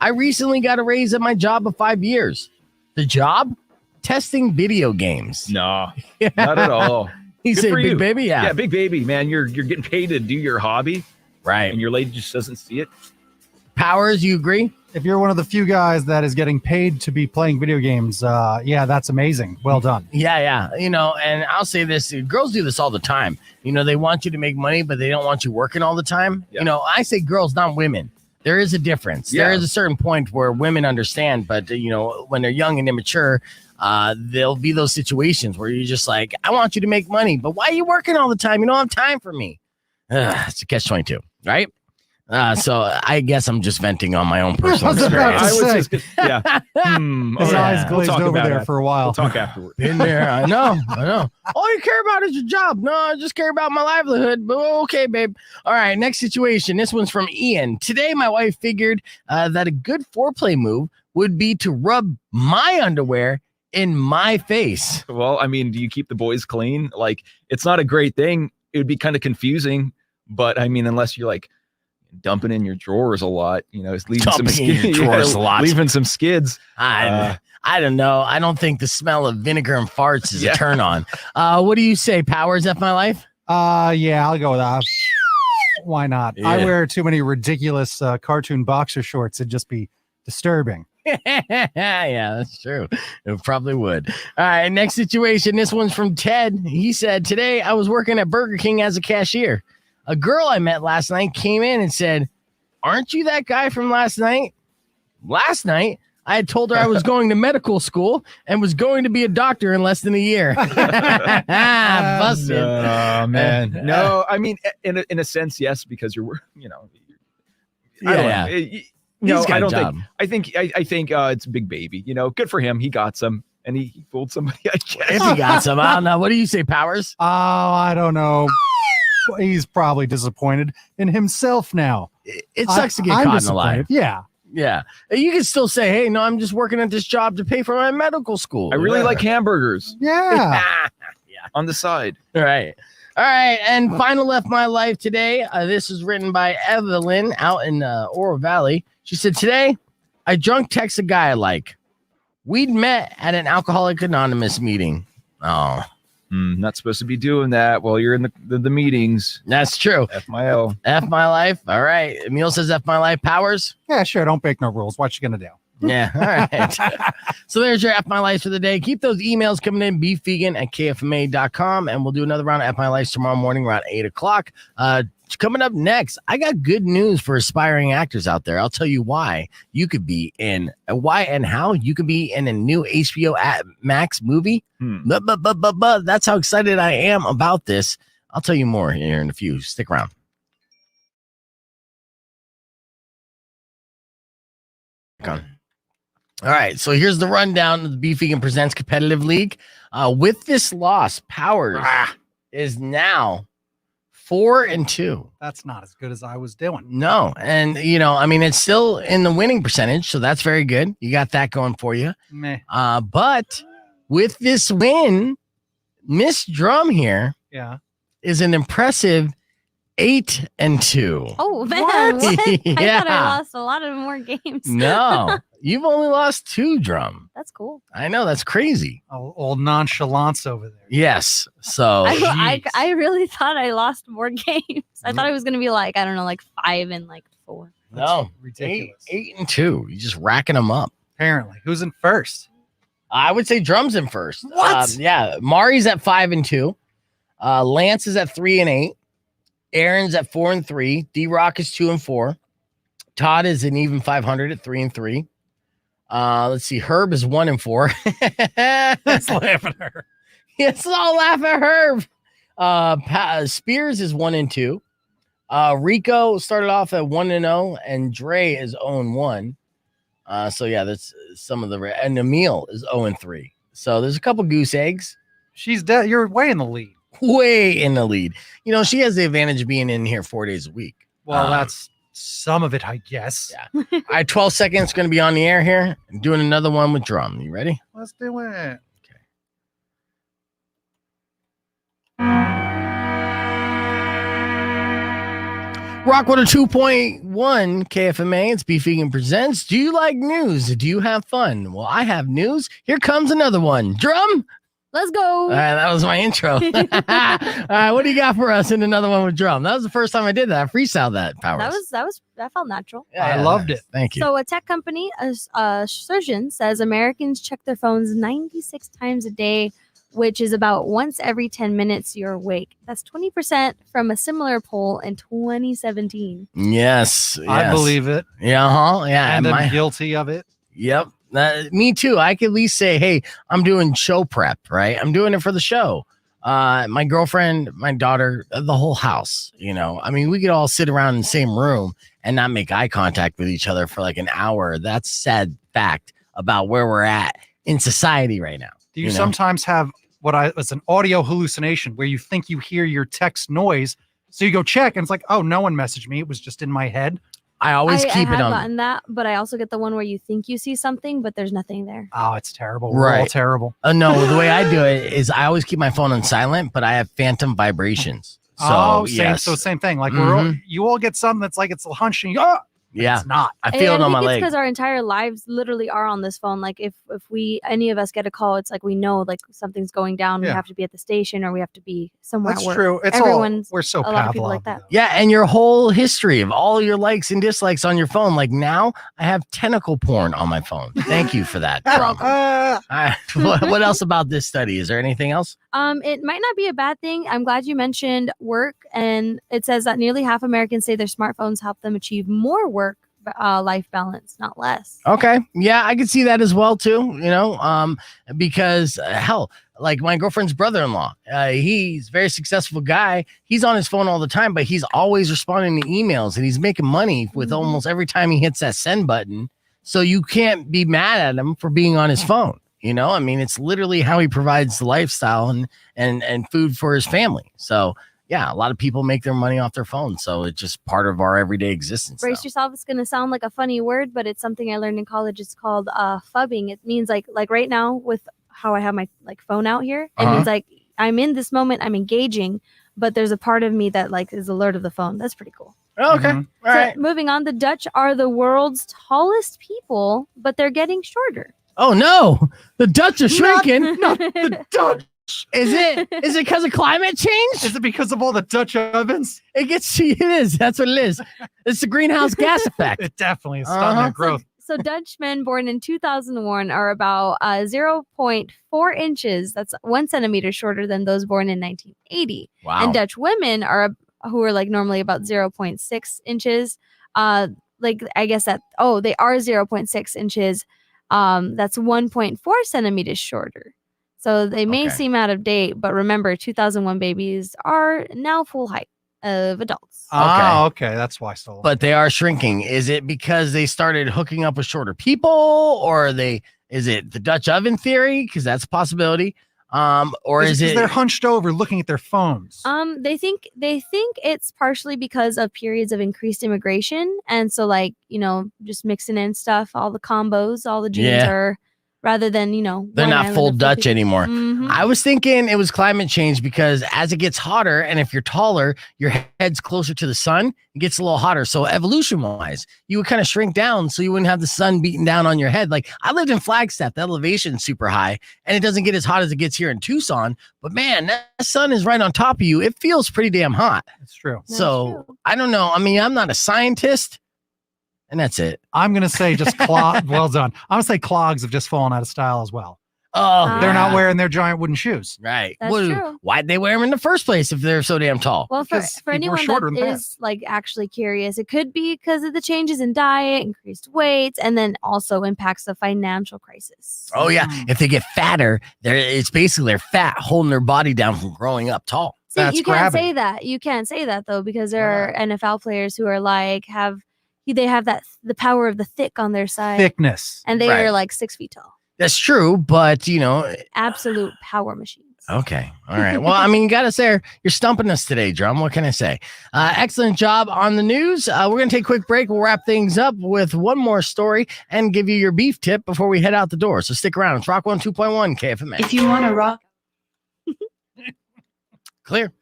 I recently got a raise at my job of 5 years. The job? Testing video games. No, not at all. He Good said, for big you. baby? Yeah. Big baby, man. You're getting paid to do your hobby, Right. and your lady just doesn't see it. Powers, you agree? If you're one of the few guys that is getting paid to be playing video games, yeah, that's amazing. Well done. Yeah. You know, and I'll say this, girls do this all the time. You know, they want you to make money, but they don't want you working all the time. Yeah. You know, I say girls, not women. There is a difference. Yeah. There is a certain point where women understand, but, you know, when they're young and immature, there'll be those situations where you're just like, I want you to make money, but why are you working all the time? You don't have time for me. It's a catch-22, right? So I guess I'm just venting on my own personal was about to experience. say. Yeah. His yeah. eyes glazed talk over about there it. for a while. We'll talk afterward. Been there. I know. All you care about is your job. No, I just care about my livelihood. But okay, babe. All right, next situation. This one's from Ian. Today, my wife figured that a good foreplay move would be to rub my underwear in my face. Well, I mean, do you keep the boys clean? Like, it's not a great thing. It would be kind of confusing, but I mean, unless you're like dumping in your drawers a lot, you know, it's leaving some Dumping in your skids, drawers a lot. leaving some skids. I don't know. I don't think the smell of vinegar and farts is a turn on. What do you say, Powers? F my life? Yeah, I'll go with that. Why not? Yeah. I wear too many ridiculous cartoon boxer shorts. It'd just be disturbing. Yeah, that's true. It probably would. All right, next situation. This one's from Ted. He said, today I was working at Burger King as a cashier. A girl I met last night came in and said, aren't you that guy from last night? Last night, I had told her I was going to medical school and was going to be a doctor in less than a year. Busted. Oh, man. No, I mean, in a sense, yes, because you're, you know, I don't know. No, He's got I a don't job. think. I think it's Big Baby. You know, good for him. He got some, and he fooled somebody. I guess. If he got some, I don't know. What do you say, Powers? Oh, I don't know. He's probably disappointed in himself now. It sucks to get I'm caught in a lie. disappointed. Yeah. Yeah. You can still say, hey, no, I'm just working at this job to pay for my medical school. I really like hamburgers Yeah. on the side. All right. And final left my life today. This is written by Evelyn out in Oro Valley. She said, today I drunk text a guy I like. We'd met at an Alcoholic Anonymous meeting. Oh, Not supposed to be doing that while you're in the meetings. that's true. F my L. F my life. All right. Emil says F my life. Powers. Yeah, sure. Don't break no rules. What you gonna do? Yeah. All right. So there's your F My Life for the day. Keep those emails coming in, beefvegan@kfma.com. And we'll do another round of F My Life tomorrow morning around 8 o'clock. Coming up next, I got good news for aspiring actors out there. I'll tell you why you could be in, why and how you could be in a new HBO Max movie. But that's how excited I am about this. I'll tell you more here in a few. Stick around. All right, so here's the rundown of the Beef Vegan Presents Competitive League. With this loss, Powers is now 4-2. That's not as good as I was doing. No, and I mean, it's still in the winning percentage, so that's very good. You got that going for you. Meh. But with this win, Miss Drum here Yeah. is an impressive 8-2. Oh man, What? what? I thought Yeah. I lost a lot of more games. No, you've only lost 2, Drum. That's cool. I know, that's crazy. Old nonchalance over there. Yes. So I really thought I lost more games. I thought I was gonna be like, I don't know, like 5 and like 4. no, Ridiculous. 8-2. You're just racking them up. Apparently. Who's in first? I would say Drum's in first. What? Yeah, Mari's at 5-2. Lance is at 3-8. Aaron's at 4-3. D-Rock is 2-4. Todd is an even 500 at 3-3. Let's see. Herb is 1-4. Let's laugh at her. Yes, I'll laugh at Herb. Spears is 1-2. Rico started off at 1-0, and Dre is 0-1. So yeah, that's some of the and Emil is 0-3. So there's a couple goose eggs. She's dead. You're way in the lead. way in the lead. You know, she has the advantage of being in here 4 days a week. Well, that's some of it, I guess. Yeah. All right, 12 seconds going to be on the air here. I'm doing another one with drum. You ready? Let's do it. Rock 2.1 KFMA. It's Beef Vegan Presents. Do you like news? Do you have fun? Well, I have news. Here comes another one. Drum. Let's go. All right, that was my intro. All right, what do you got for us in another one with drum? That was the first time I did that. I freestyled that, Powers. That felt natural. Yeah, I loved it. Thank you. So a tech company, Surgeon, says Americans check their phones 96 times a day, which is about once every 10 minutes you're awake. That's 20% from a similar poll in 2017. Yes. I believe it. Yeah, yeah. And I'm guilty of it. Yep. Me too. I can at least say, hey, I'm doing show prep, right? I'm doing it for the show. My girlfriend, my daughter, the whole house, you know, I mean, we could all sit around in the same room and not make eye contact with each other for like an hour. That's sad fact about where we're at in society right now. Do you sometimes have it's an audio hallucination where you think you hear your text noise? So you go check and it's like, oh, no one messaged me. It was just in my head. I always keep it on. I have gotten that, but I also get the one where you think you see something, but there's nothing there. Oh, it's terrible. We're all terrible. No, the way I do it is I always keep my phone on silent, but I have phantom vibrations. So, same thing. Like you all get something that's like it's a hunch and you go, yeah, it's not. I feel it on my leg. Because our entire lives literally are on this phone. Like if any of us get a call, it's like we know like something's going down. We have to be at the station or we have to be somewhere. That's at work. true. It's we're so a lot of people like that. Yeah, and your whole history of all your likes and dislikes on your phone. Like now, I have tentacle porn on my phone. Thank you for that. What else about this study? Is there anything else? It might not be a bad thing. I'm glad you mentioned work, and it says that nearly half Americans say their smartphones help them achieve more work-life balance, not less. Okay, yeah, I can see that as well too. You know, because hell, like my girlfriend's brother-in-law, he's a very successful guy. He's on his phone all the time, but he's always responding to emails, and he's making money with almost every time he hits that send button. So you can't be mad at him for being on his phone. You know, I mean, it's literally how he provides the lifestyle and food for his family. So, yeah, a lot of people make their money off their phone. So it's just part of our everyday existence. Brace yourself. It's going to sound like a funny word, but it's something I learned in college. It's called fubbing. It means like right now with how I have my like phone out here, it means like I'm in this moment, I'm engaging, but there's a part of me that like is alert of the phone. That's pretty cool. Okay. All right. Moving on, the Dutch are the world's tallest people, but they're getting shorter. Oh no, the Dutch are shrinking. Not the Dutch. Is it because of climate change? Is it because of all the Dutch ovens? It is. That's what it is. It's the greenhouse gas effect. It definitely is stunning that growth. So Dutchmen born in 2001 are about 0.4 inches. That's 1 centimeter shorter than those born in 1980. Wow. And Dutch women who are like normally about 0.6 inches. Like I guess they are 0.6 inches. That's 1.4 centimeters shorter. So they may seem out of date, but remember, 2001 babies are now full height of adults. Okay. That's why. But they are shrinking. Is it because they started hooking up with shorter people, or is it the Dutch oven theory? Because that's a possibility. Or is it they're hunched over looking at their phones? They think it's partially because of periods of increased immigration, and so like just mixing in stuff, all the combos, all the genes are rather than they're not full Dutch anymore. Mm-hmm. I was thinking it was climate change because as it gets hotter, and if you're taller, your head's closer to the sun, it gets a little hotter. So evolution wise, you would kind of shrink down so you wouldn't have the sun beating down on your head. Like I lived in Flagstaff, the elevation's super high, and it doesn't get as hot as it gets here in Tucson. But man, that sun is right on top of you. It feels pretty damn hot. That's true. I don't know. I mean, I'm not a scientist. And that's it. I'm going to say just well done. I'm going to say clogs have just fallen out of style as well. Oh, they're not wearing their giant wooden shoes. Right. That's true. Why'd they wear them in the first place if they're so damn tall? Well, for anyone that is like actually curious, it could be because of the changes in diet, increased weights, and then also impacts the financial crisis. Oh, yeah. If they get fatter, it's basically their fat holding their body down from growing up tall. See, you can't say that. You can't say that, though, because there are NFL players who are like, they have the power of the thick on their side. Thickness. And they are like 6 feet tall. That's true, but absolute power machines. Okay. All right. Well, I mean, you got us there. You're stumping us today, Drum. What can I say? Excellent job on the news. We're going to take a quick break. We'll wrap things up with one more story and give you your beef tip before we head out the door. So stick around. It's Rock 102.1 KFMA. If you want to rock. Clear.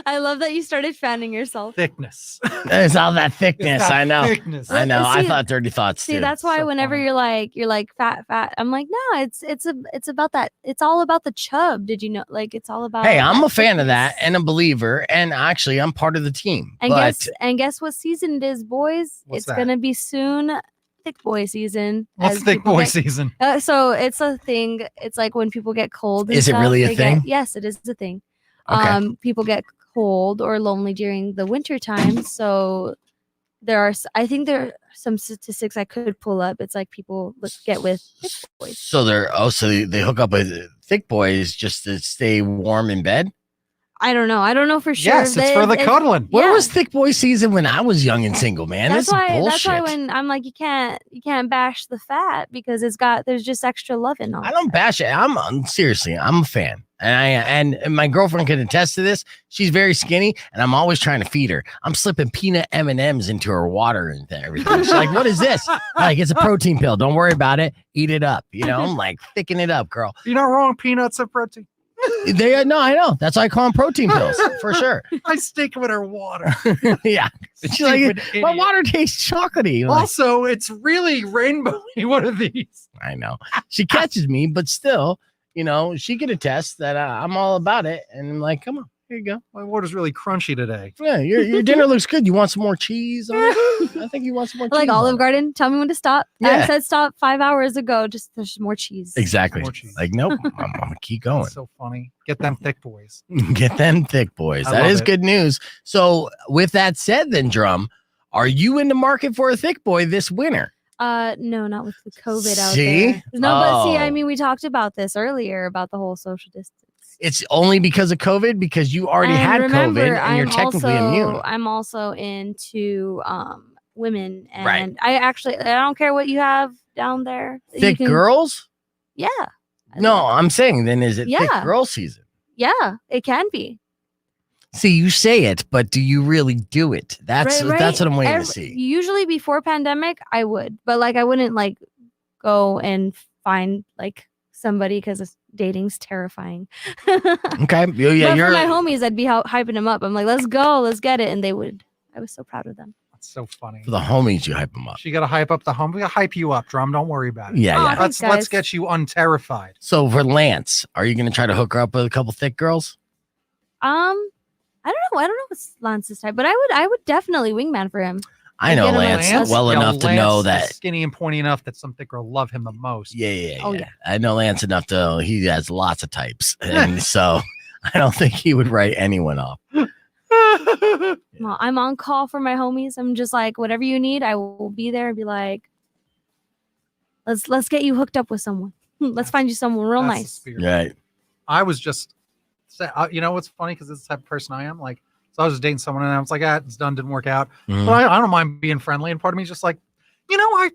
I love that you started fanning yourself. Thickness. There's all that thickness. It's that I know. Thickness. I know. I See- thought dirty thoughts See, too. that's why So whenever funny. you're like fat, I'm like, no, it's about that. It's all about the chub. Did you know? Like, it's all about. Hey, I'm a fan of thickness. that and a believer. And actually, I'm part of the team. And but guess what season it is, boys? What's It's that? gonna be soon. Thick boy season. What's as thick people boy get- season? So it's a thing. It's like when people get cold. and Is it stuff, really a they get- thing? yes, it is a thing. Okay. People get cold or lonely during the winter time. So I think there are some statistics I could pull up. It's like people get with thick boys. So they hook up with thick boys just to stay warm in bed. I don't know. I don't know for sure. Yes, it's for the cuddling. Where Yeah. was thick boy season when I was young and single, man? That's This why. is bullshit. That's why when I'm like, you can't bash the fat because there's just extra loving on. I don't bash it. Seriously, I'm a fan. And my girlfriend can attest to this. She's very skinny, and I'm always trying to feed her. I'm slipping peanut M&Ms into her water and everything. She's like, "What is this?" I'm like, it's a protein pill. Don't worry about it. Eat it up. I'm like, thicken it up, girl. You're not wrong. Peanuts are protein. No, I know. That's why I call them protein pills for sure. I stick with her water. Yeah. She's like, Stupid my idiot. water tastes chocolatey. I'm like, Also, it's really rainbowy. What are these? I know. She catches me, but still, she can attest that I'm all about it. And I'm like, come on, here you go. My water's really crunchy today. Yeah, your dinner looks good. You want some more cheese on it? I think you want some more cheese. Like on Olive it. Garden, tell me when to stop. Yeah. I said stop 5 hours ago. Just there's more cheese. Exactly. More cheese. Like, nope. I'm gonna keep going. That's so funny. Get them thick boys. Get them thick boys. I That love is it. good news. So, with that said, then Drum, are you in the market for a thick boy this winter? No, not with the COVID out See? there. No, but see, I Oh. mean, we talked about this earlier about the whole social distance. It's only because of COVID because you already And had remember, COVID and you're technically immune. I'm also into women, and Right. I don't care what you have down there. You Thick can- girls? Yeah. No, I'm saying then is it thick Yeah. girl season? Yeah, it can be. See, you say it, but do you really do it? That's Right, that's what I'm waiting to Every- see. Usually before pandemic, I would, but like I wouldn't like go and find like somebody because dating's terrifying. Okay. Yeah, but you're for my homies, I'd be hyping them up. I'm like, let's go, let's get it, and they would. I was so proud of them. That's so funny. for the homies, you hype them up. She got to hype up the home. We got to hype you up, Drum. Don't worry about it. Yeah, Aw, yeah. thanks, Let's guys. get you unterrified. So for Lance, are you gonna try to hook her up with a couple thick girls? I don't know. I don't know what's Lance's type, but I would definitely wingman for him. I know Get him a Lance Lance? well Yeah, enough to Lance know is that. skinny and pointy enough that some thick girl love him the most. Yeah. Oh, yeah. I know Lance enough to know he has lots of types, and so I don't think he would write anyone off. Well, I'm on call for my homies. I'm just like, whatever you need, I will be there and be like, let's get you hooked up with someone. Let's find you someone real That's the nice. spirit. Right. I was just, you know what's funny? Because it's the type of person I am. Like, so I was just dating someone and I was like, it's done, didn't work out. Mhm. But I don't mind being friendly. And part of me is just like,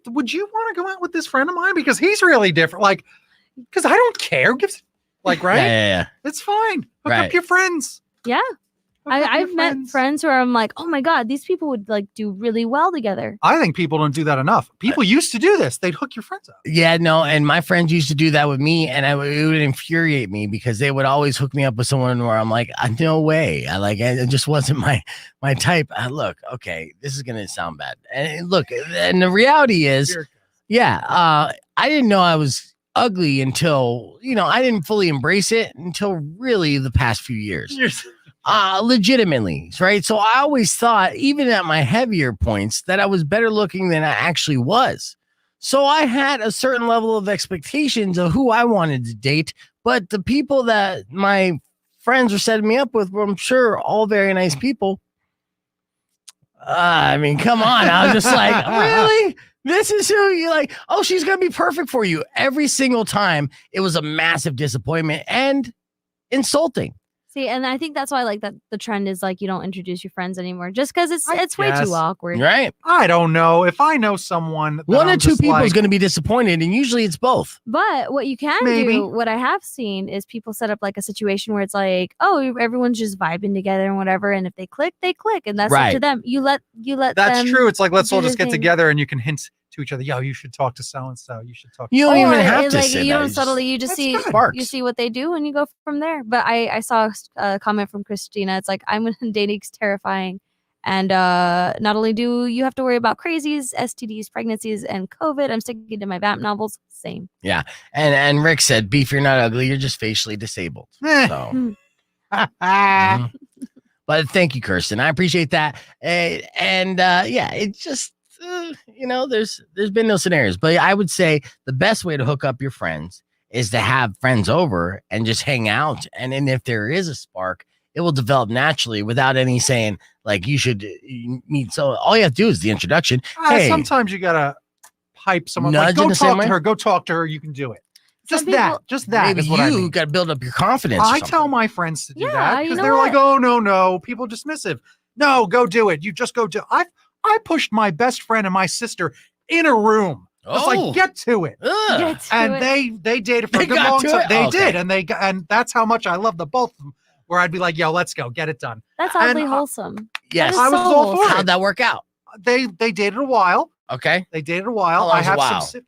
would you want to go out with this friend of mine? Because he's really different. Like, because I don't care. Like, right? Yeah. It's fine. Hook Right. up your friends. Yeah. Hook up your I've met friends where I'm like, oh my God, these people would like do really well together. I think people don't do that enough. People used to do this. They'd hook your friends up. Yeah, no, and my friends used to do that with me, and it would infuriate me because they would always hook me up with someone where I'm like, no way. It just wasn't my type. Look, okay, this is gonna sound bad, and look, and the reality is, I didn't know I was ugly until I didn't fully embrace it until really the past few years. Legitimately, right? So I always thought, even at my heavier points, that I was better looking than I actually was. So I had a certain level of expectations of who I wanted to date, but the people that my friends were setting me up with were, I'm sure, all very nice people. I mean, come on. I was just like, really? This is who you like? Oh, she's going to be perfect for you. Every single time, it was a massive disappointment and insulting. See, and I think that's why like that the trend is like you don't introduce your friends anymore, just because it's way guess. too awkward. Right. I don't know. If I know someone, that One I'm or two just people is like, going to be disappointed, and usually it's both. But what you can Maybe. do, what I have seen, is people set up like a situation where it's like, oh, everyone's just vibing together and whatever, and if they click, and that's up to Right. them. You let That's them true. It's like let's do all their just get thing. together and you can hint to each other. Yo, you should talk to so and so. You should talk. You to don't even Or have it's to like say you that. don't It's subtly. You just That's see good. Sparks. you see what they do and you go from there. But I saw a comment from Christina. It's like dating's terrifying, and not only do you have to worry about crazies, STDs, pregnancies, and COVID. I'm sticking to my vamp novels. Same. And Rick said, "Beef, you're not ugly. You're just facially disabled." Eh. So. Mhm. But thank you, Kirsten. I appreciate that. Yeah, it's just there's been no scenarios, but I would say the best way to hook up your friends is to have friends over and just hang out. And then if there is a spark, it will develop naturally without any saying like you should meet. So all you have to do is the introduction. Hey, Sometimes you gotta hype someone. Nudge Like, go in the same talk to way? her. Go talk to her. You can do it. Some Just that maybe is what I you mean. got to build up your confidence. or I something. tell my friends to do Yeah, that you because know they're like, what? oh no, people are dismissive. No, go do it. You just go do. I pushed my best friend and my sister in a room. Just like get to it. Ugh. Get to And it. they dated for They a good got long to time. it? They Okay. did, and that's how much I love the both of them. Where I'd be like, yo, let's go, get it done. That's and oddly I- wholesome. Yes. That I is was so all for wholesome. How'd that work out? They dated a while. Okay. They dated a while. How long I is a have while? some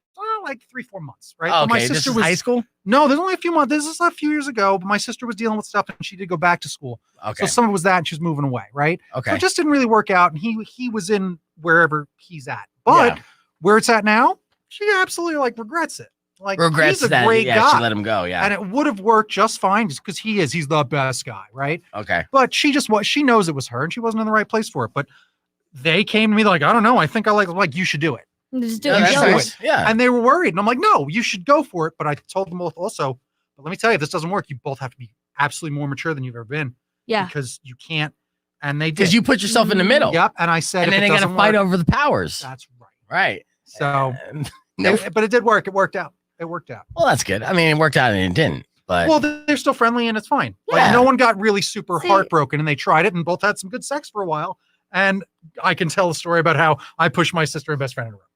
like 3-4 months, right? Oh, But my okay. This sister is was high school. no, there's only a few months. This is a few years ago, but my sister was dealing with stuff and she did go back to school. Okay. So some of it was that and she was moving away, right? So Okay. it just didn't really work out. And he was in wherever he's at. But Yeah. where it's at now, she absolutely like regrets it. Like Regrets he's a that. great Yeah, guy. she let him go. Yeah. And it would have worked just fine just because he's the best guy, right? Okay. But she knows it was her and she wasn't in the right place for it. But they came to me like, I don't know. I think I like you should do it. Just do Yeah, it. that's should Go. do nice. Yeah. And they were worried. And I'm like, no, you should go for it. But I told them both also, but let me tell you, if this doesn't work, you both have to be absolutely more mature than you've ever been. Yeah. Because you can't. And they did. Because you put yourself in the middle. Yep. And I said, And if then it they got to doesn't fight work, over the powers. that's right. Right. So, No. but it did work. It worked out. It worked out. Well, that's good. I mean, it worked out and it didn't. But Well, they're still friendly and it's fine. Yeah. Like no one got really super See- heartbroken and they tried it and both had some good sex for a while. And I can tell a story about how I pushed my sister and best friend in a room.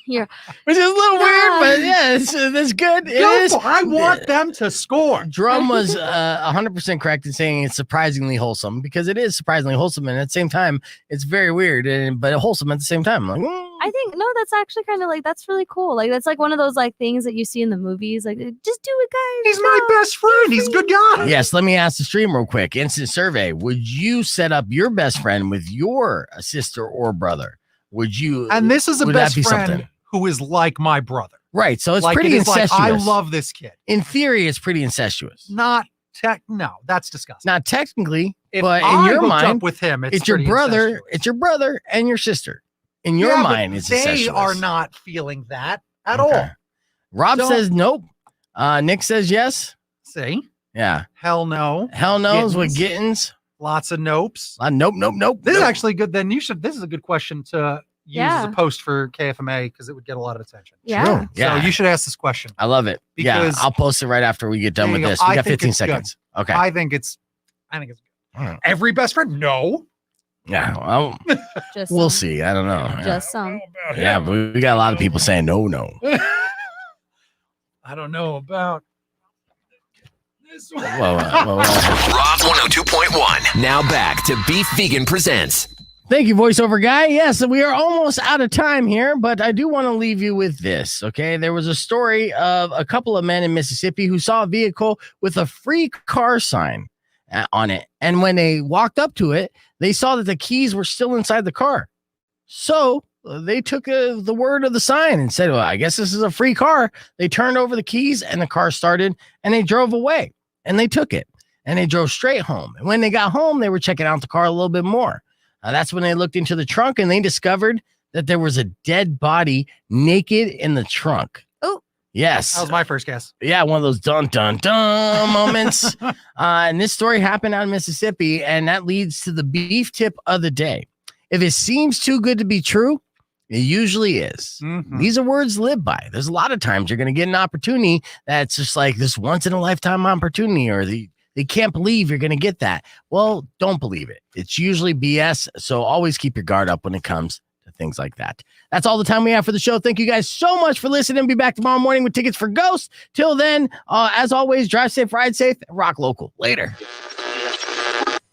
Here. which is a little weird, but yeah, it's good. It Go is. for it. I want them to score. Drum was 100% correct in saying it's surprisingly wholesome because it is surprisingly wholesome, and at the same time, it's very weird, but wholesome at the same time. Like, I think no, that's actually kind of like that's really cool. Like that's like one of those like things that you see in the movies. Like just do it, guys. He's my best friend. He's a good guy. yes, let me ask the stream real quick. Instant survey: would you set up your best friend with your sister or brother? Would you? And this is a would that best be friend something? who is like my brother. Right, so it's Like pretty it is like, incestuous. I love this kid. In theory, it's pretty incestuous. Not tech. No, that's disgusting. Not technically, If but in I your hooked mind, up with him, it's your pretty brother. incestuous. It's your brother and your sister. In your Yeah, but mind, it's they incestuous. are not feeling that at Okay. all. Rob So- says nope. Nick says yes. See, Yeah. hell no. Hell knows what Gittins. Gittins. Lots of nopes. Nope. This is nope. actually good. Then this is a good question to use as Yeah. a post for KFMA because it would get a lot of attention. Yeah. True. Yeah. So you should ask this question. I love it. Yeah. Because- I'll post it right after we get done There with you go. this. We I got think 15 it's good. seconds. Okay. I think it's good. All right. Every best friend? No. Yeah. Well, Just we'll some. see. I don't know. Yeah. Just some. Yeah, but we got a lot of people saying no. I don't know about this one. Whoa. Rob 102.1. Now back to Beef Vegan Presents. Thank you, voiceover guy. Yes, we are almost out of time here, but I do want to leave you with this. Okay. There was a story of a couple of men in Mississippi who saw a vehicle with a free car sign on it. And when they walked up to it, they saw that the keys were still inside the car. So they took the word of the sign and said, well, I guess this is a free car. They turned over the keys and the car started and they drove away and they took it and they drove straight home. And when they got home, they were checking out the car a little bit more. That's when they looked into the trunk and they discovered that there was a dead body naked in the trunk. Oh. Yes. That was my first guess. Yeah, one of those dun dun dun moments. And this story happened out in Mississippi, and that leads to the beef tip of the day. If it seems too good to be true, it usually is. Mhm. These are words to live by. There's a lot of times you're going to get an opportunity that's just like this once in a lifetime opportunity, or They can't believe you're going to get that. Well, don't believe it. It's usually BS. So always keep your guard up when it comes to things like that. That's all the time we have for the show. Thank you guys so much for listening. Be back tomorrow morning with tickets for Ghosts. Till then, as always, drive safe, ride safe, rock local. Later.